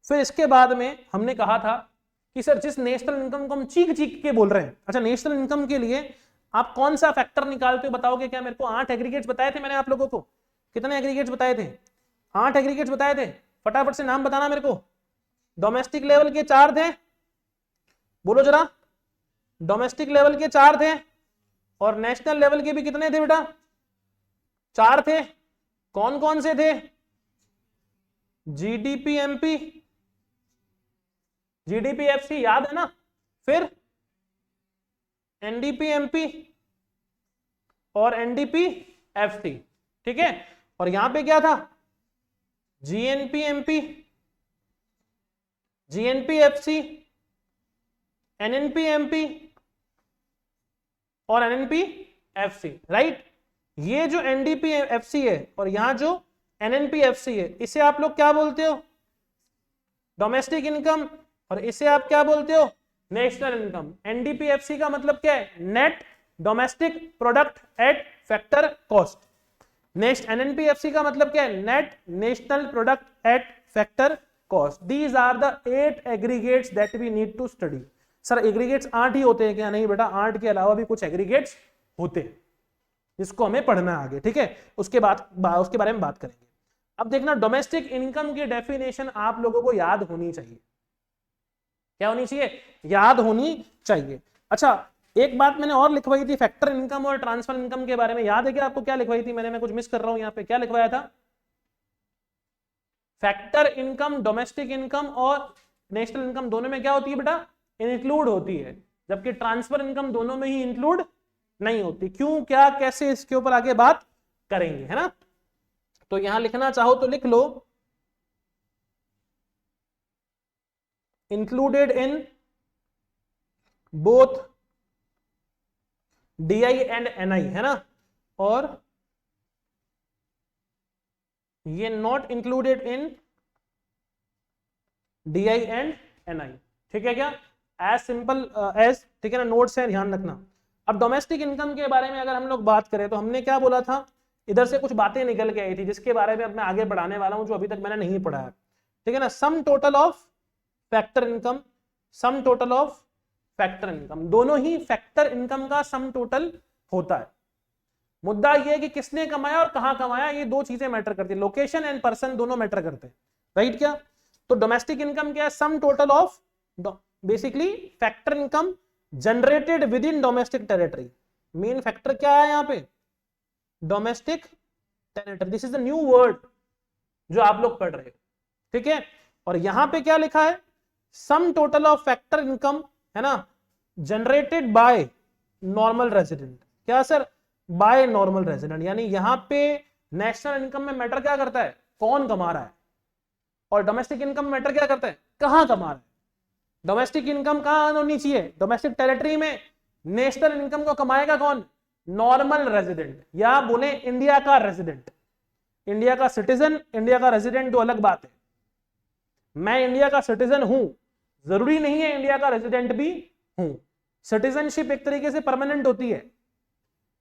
[SPEAKER 1] फिर इसके बाद में हमने कहा था कि सर जिस नेशनल इनकम को हम चीख चीख के बोल रहे हैं, अच्छा नेशनल इनकम के लिए आप कौन सा फैक्टर निकालते हो बताओगे क्या मेरे को। 8 एग्रीगेट्स बताए थे मैंने आप लोगों को, कितने एग्रीगेट्स बताए थे, 8 एग्रीगेट्स बताए थे। फटाफट से नाम बताना मेरे को। डोमेस्टिक लेवल के 4 थे, बोलो जरा। डोमेस्टिक लेवल के 4 थे और नेशनल लेवल के भी कितने थे बेटा, 4 थे। कौन कौन से थे, जीडीपी एमपी, जीडीपी एफसी याद है ना, फिर एनडीपी एमपी और एनडीपी एफसी। ठीक है, और यहां पे क्या था, GNP MP, GNP FC, NNP MP और एनएनपी एफसी। राइट, ये जो एनडीपी एफसी है और यहां जो एनएनपी एफसी है, इसे आप लोग क्या बोलते हो, डोमेस्टिक इनकम, और इसे आप क्या बोलते हो, नेशनल इनकम। एनडीपीएफसी का मतलब क्या है, net domestic product at factor cost. Next NNPFC का मतलब क्या है, net national product at factor cost. These are the 8 aggregates that we need to study. Sir aggregates 8 ही होते हैं क्या, नहीं बेटा, 8 के अलावा भी कुछ एग्रीगेट्स होते हैं जिसको हमें पढ़ना है आगे। ठीक है, उसके उसके बारे में बात करेंगे। अब देखना, डोमेस्टिक इनकम की डेफिनेशन आप लोगों को याद होनी चाहिए। क्या होनी चाहिए, याद होनी चाहिए। अच्छा एक बात मैंने और लिखवाई थी फैक्टर इनकम और ट्रांसफर इनकम के बारे में, याद है क्या आपको, क्या लिखवाई थी मैंने, मैं कुछ मिस कर रहा हूं यहाँ पे, क्या लिखवाया था। फैक्टर इनकम डोमेस्टिक इनकम और नेशनल इनकम दोनों में क्या होती है बेटा, इंक्लूड होती है, जबकि ट्रांसफर इनकम दोनों में ही इंक्लूड नहीं होती। क्यों, क्या, कैसे, इसके ऊपर आगे बात करेंगे, है ना। तो यहां लिखना चाहो तो लिख लो, included in both DI and NI, है ना, और ये not included in DI and NI। ठीक है क्या, एज सिंपल एज, ठीक है ना, नोट्स है, ध्यान रखना। अब डोमेस्टिक इनकम के बारे में अगर हम लोग बात करें तो हमने क्या बोला था, इधर से कुछ बातें निकल के आई थी जिसके बारे में अब मैं आगे बढ़ाने वाला हूं, जो अभी तक मैंने नहीं पढ़ा है। ठीक है ना, सम total of factor income, sum total of factor income, दोनों ही फैक्टर इनकम का सम टोटल होता है। मुद्दा ये है कि किसने कमाया और कहां कमाया, ये दो चीजें मैटर करती है, लोकेशन एंड पर्सन दोनों मैटर करते हैं, राइट क्या? तो डोमेस्टिक इनकम क्या है? सम total of basically factor income generated within domestic territory. Main factor क्या है यहां पे? Domestic territory. This is the new word जो आप लोग पढ़ रहे हो, ठीक है? और यहां पे क्या लिखा है? सम टोटल ऑफ फैक्टर इनकम, है ना, जनरेटेड बाय नॉर्मल रेजिडेंट। क्या सर? By normal resident. यानी यहां पे नेशनल इनकम में मैटर क्या करता है? कौन कमा रहा है। और डोमेस्टिक इनकम मैटर क्या करता है? कहां कमा रहा है। डोमेस्टिक इनकम कहां होनी चाहिए? डोमेस्टिक टेरिटरी में। नेशनल इनकम को कमाएगा कौन? नॉर्मल रेजिडेंट, या बोले इंडिया का रेजिडेंट। इंडिया का सिटीजन, इंडिया का रेजिडेंट दो अलग बात है। मैं इंडिया का सिटीजन हूं, जरूरी नहीं है इंडिया का रेजिडेंट भी हूं। सिटीजनशिप एक तरीके से परमानेंट होती है,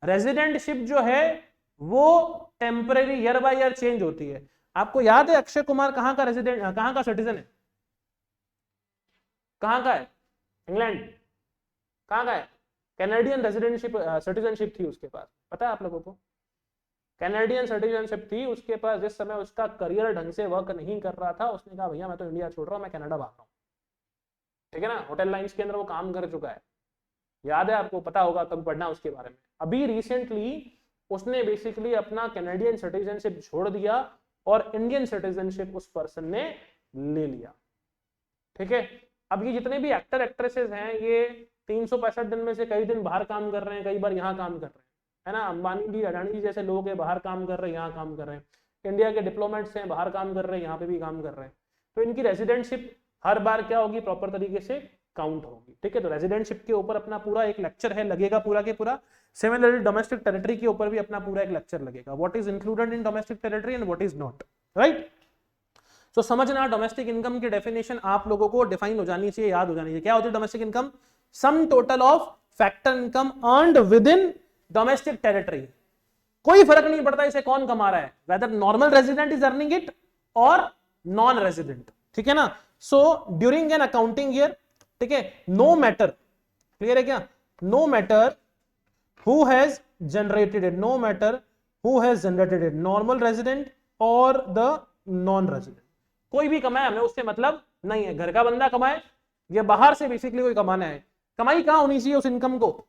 [SPEAKER 1] रेजिडेंटशिप जो है वो temporary, year by year change होती है। आपको याद है अक्षय कुमार कहां का रेजिडेंट, कहां का सिटीजन है? कहां का है? इंग्लैंड। कहां का है? कैनेडियन रेजिडेंटशिप, सिटीजनशिप थी उसके पास, पता है आप लोगों को? कैनेडियन सिटीजनशिप थी उसके पास। जिस समय उसका करियर ढंग से वर्क नहीं कर रहा था, उसने कहा भैया मैं तो इंडिया छोड़ रहा हूं, मैं कनाडा भाग रहा हूं, ठीक है ना? होटल लाइंस के अंदर वो काम कर चुका है, याद है आपको? पता होगा, कभी पढ़ना उसके बारे में। अभी रिसेंटली उसने बेसिकली अपना कैनेडियन सिटीजनशिप छोड़ दिया और इंडियन सिटीजनशिप उस पर्सन ने ले लिया, ठीक है? अब ये जितने भी एक्टर एक्ट्रेसेस हैं, ये 365 दिन में से कई दिन बाहर काम कर रहे हैं, कई बार यहाँ काम कर रहे हैं, है ना? अंबानी जी, अडानी जी जैसे लोग हैं, बाहर काम कर रहे हैं, यहाँ काम कर रहे हैं। इंडिया के डिप्लोमेट्स हैं, बाहर काम कर रहे हैं, यहाँ पे भी काम कर रहे हैं। तो इनकी रेजिडेंटशिप हर बार क्या होगी? प्रॉपर तरीके से काउंट होगी, ठीक है? तो रेजिडेंटशिप के ऊपर अपना पूरा एक लेक्चर है, लगेगा पूरा के पूरा। सिमिलरली डोमेस्टिक टेरिटरी के ऊपर भी अपना पूरा एक लेक्चर लगेगा, what is included in domestic territory and what is not, right? तो समझना, डोमेस्टिक इनकम की डेफिनेशन आप लोगों को डिफाइन हो जानी चाहिए, याद हो जानी चाहिए। क्या होती है domestic income? Sum total of factor income earned within domestic territory. कोई फर्क नहीं पड़ता इसे कौन कमा रहा है, whether normal resident is earning it और नॉन रेजिडेंट, ठीक है ना? So during an accounting year, ठीक है, नो मैटर, क्लियर है क्या? No matter who has generated it, no matter who has generated it, normal resident और द नॉन रेजिडेंट, कोई भी कमाए, हमें उससे मतलब नहीं है। घर का बंदा कमाए या बाहर से बेसिकली कोई कमाना है, कमाई कहां होनी चाहिए उस इनकम को?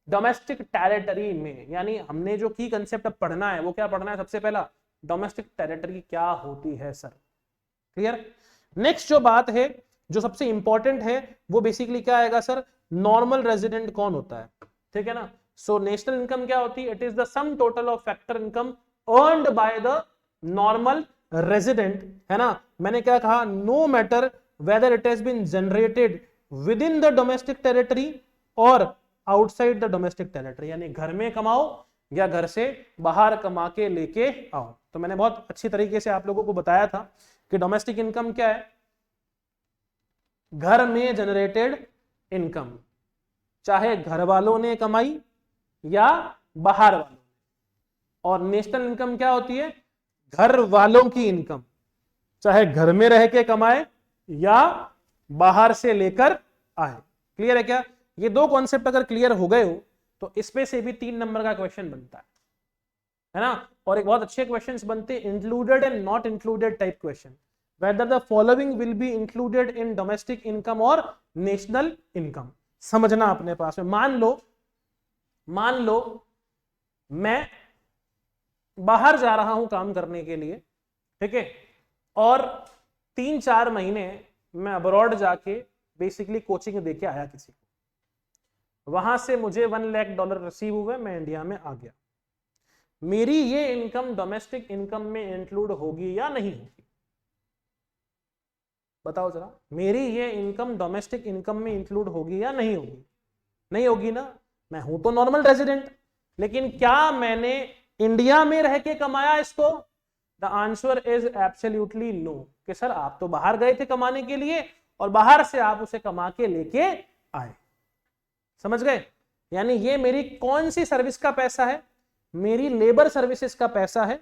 [SPEAKER 1] डोमेस्टिक टेरिटरी में। यानी हमने जो की कंसेप्ट अब पढ़ना है वो क्या पढ़ना है? सबसे पहला डोमेस्टिक टेरिटरी क्या होती है सर, क्लियर? नेक्स्ट जो बात है, जो सबसे इंपॉर्टेंट है, वो बेसिकली क्या आएगा सर? नॉर्मल रेजिडेंट कौन होता है, ठीक है ना? सो नेशनल इनकम क्या होती है? It is the sum total of factor income earned by the normal resident, है ना? मैंने क्या कहा? No matter whether it has been generated within the domestic territory और आउटसाइड द डोमेस्टिक टेरिटरी। यानी घर में कमाओ या घर से बाहर कमा के लेके आओ। तो मैंने बहुत अच्छी तरीके से आप लोगों को बताया था कि डोमेस्टिक इनकम क्या है? घर में जनरेटेड इनकम, चाहे घर वालों ने कमाई या बाहर वालों ने। और नेशनल इनकम क्या होती है? घर वालों की इनकम, चाहे घर में रह के कमाए या बाहर से लेकर आए। क्लियर है क्या? ये दो कॉन्सेप्ट अगर क्लियर हो गए हो तो इसमें से भी 3 नंबर का क्वेश्चन बनता है ना? और एक बहुत अच्छे क्वेश्चंस बनते हैं included and not included type question, whether the following will be included in domestic income और national income। समझना अपने पास में, मान लो मैं बाहर जा रहा हूं काम करने के लिए, ठीक है, और 3-4 महीने मैं अब्रॉड जाके बेसिकली कोचिंग दे के आया किसी को, वहां से मुझे $1 लाख रिसीव हुए, मैं इंडिया में आ गया। मेरी ये इनकम डोमेस्टिक इनकम में इंक्लूड होगी या नहीं होगी? बताओ जरा, मेरी ये इनकम डोमेस्टिक इनकम में इंक्लूड होगी या नहीं होगी? नहीं होगी ना? मैं हूं तो नॉर्मल रेजिडेंट, लेकिन क्या मैंने इंडिया में रह के कमाया इसको? The answer is absolutely no. कि सर आप तो बाहर गए थे कमाने के लिए और बाहर से आप उसे कमा के लेके आए। समझ गए? यानी ये मेरी कौन सी सर्विस का पैसा है? मेरी लेबर सर्विसेज का पैसा है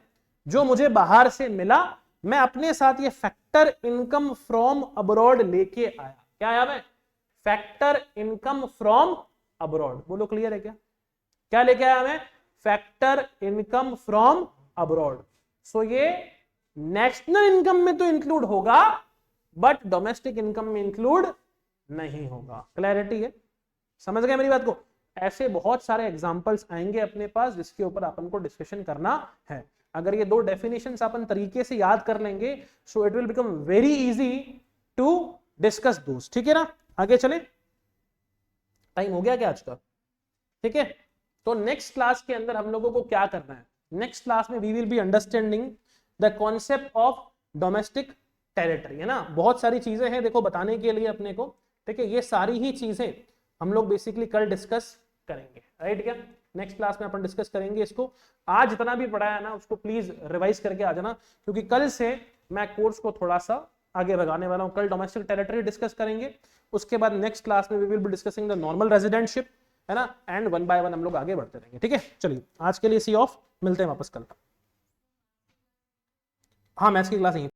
[SPEAKER 1] जो मुझे बाहर से मिला। मैं अपने साथ ये फैक्टर इनकम फ्रॉम अब्रॉड लेके आया। क्या आया मैं? Factor income from abroad. बोलो क्लियर है क्या? क्या लेके आया मैं? Factor income from abroad. So ये नेशनल इनकम में तो इंक्लूड होगा बट डोमेस्टिक इनकम में इंक्लूड नहीं होगा। क्लैरिटी है, समझ गए मेरी बात को? ऐसे बहुत सारे एग्जांपल्स आएंगे अपने पास जिसके ऊपर अपन को डिस्कशन करना है। अगर ये दो डेफिनेशंस अपन तरीके से याद कर लेंगे so it will become very easy to discuss those. ठीक है ना, आगे चले, टाइम हो गया क्या आज का? ठीक है, तो नेक्स्ट क्लास के अंदर हम लोगों को क्या करना है? नेक्स्ट क्लास में we will be understanding the concept of domestic territory, है ना। बहुत सारी चीजें हैं देखो बताने के लिए अपने को, ठीक है। ये सारी ही चीजें हम लोग बेसिकली कल डिस्कस करेंगे, राइट? क्या नेक्स्ट क्लास में अपन डिस्कस करेंगे इसको। आज जितना भी पढ़ाया है ना उसको प्लीज रिवाइज करके आ जाना, क्योंकि कल से मैं कोर्स को थोड़ा सा आगे बढ़ाने वाला हूं। कल डोमेस्टिक टेरिटरी डिस्कस करेंगे, उसके बाद नेक्स्ट क्लास में we will be discussing the normal residentship, है ना, एंड वन बाय वन हम लोग आगे बढ़ते रहेंगे। ठीक है, चलिए आज के लिए सी ऑफ, मिलते हैं वापस कल। हाँ, मैथ्स की क्लास नहीं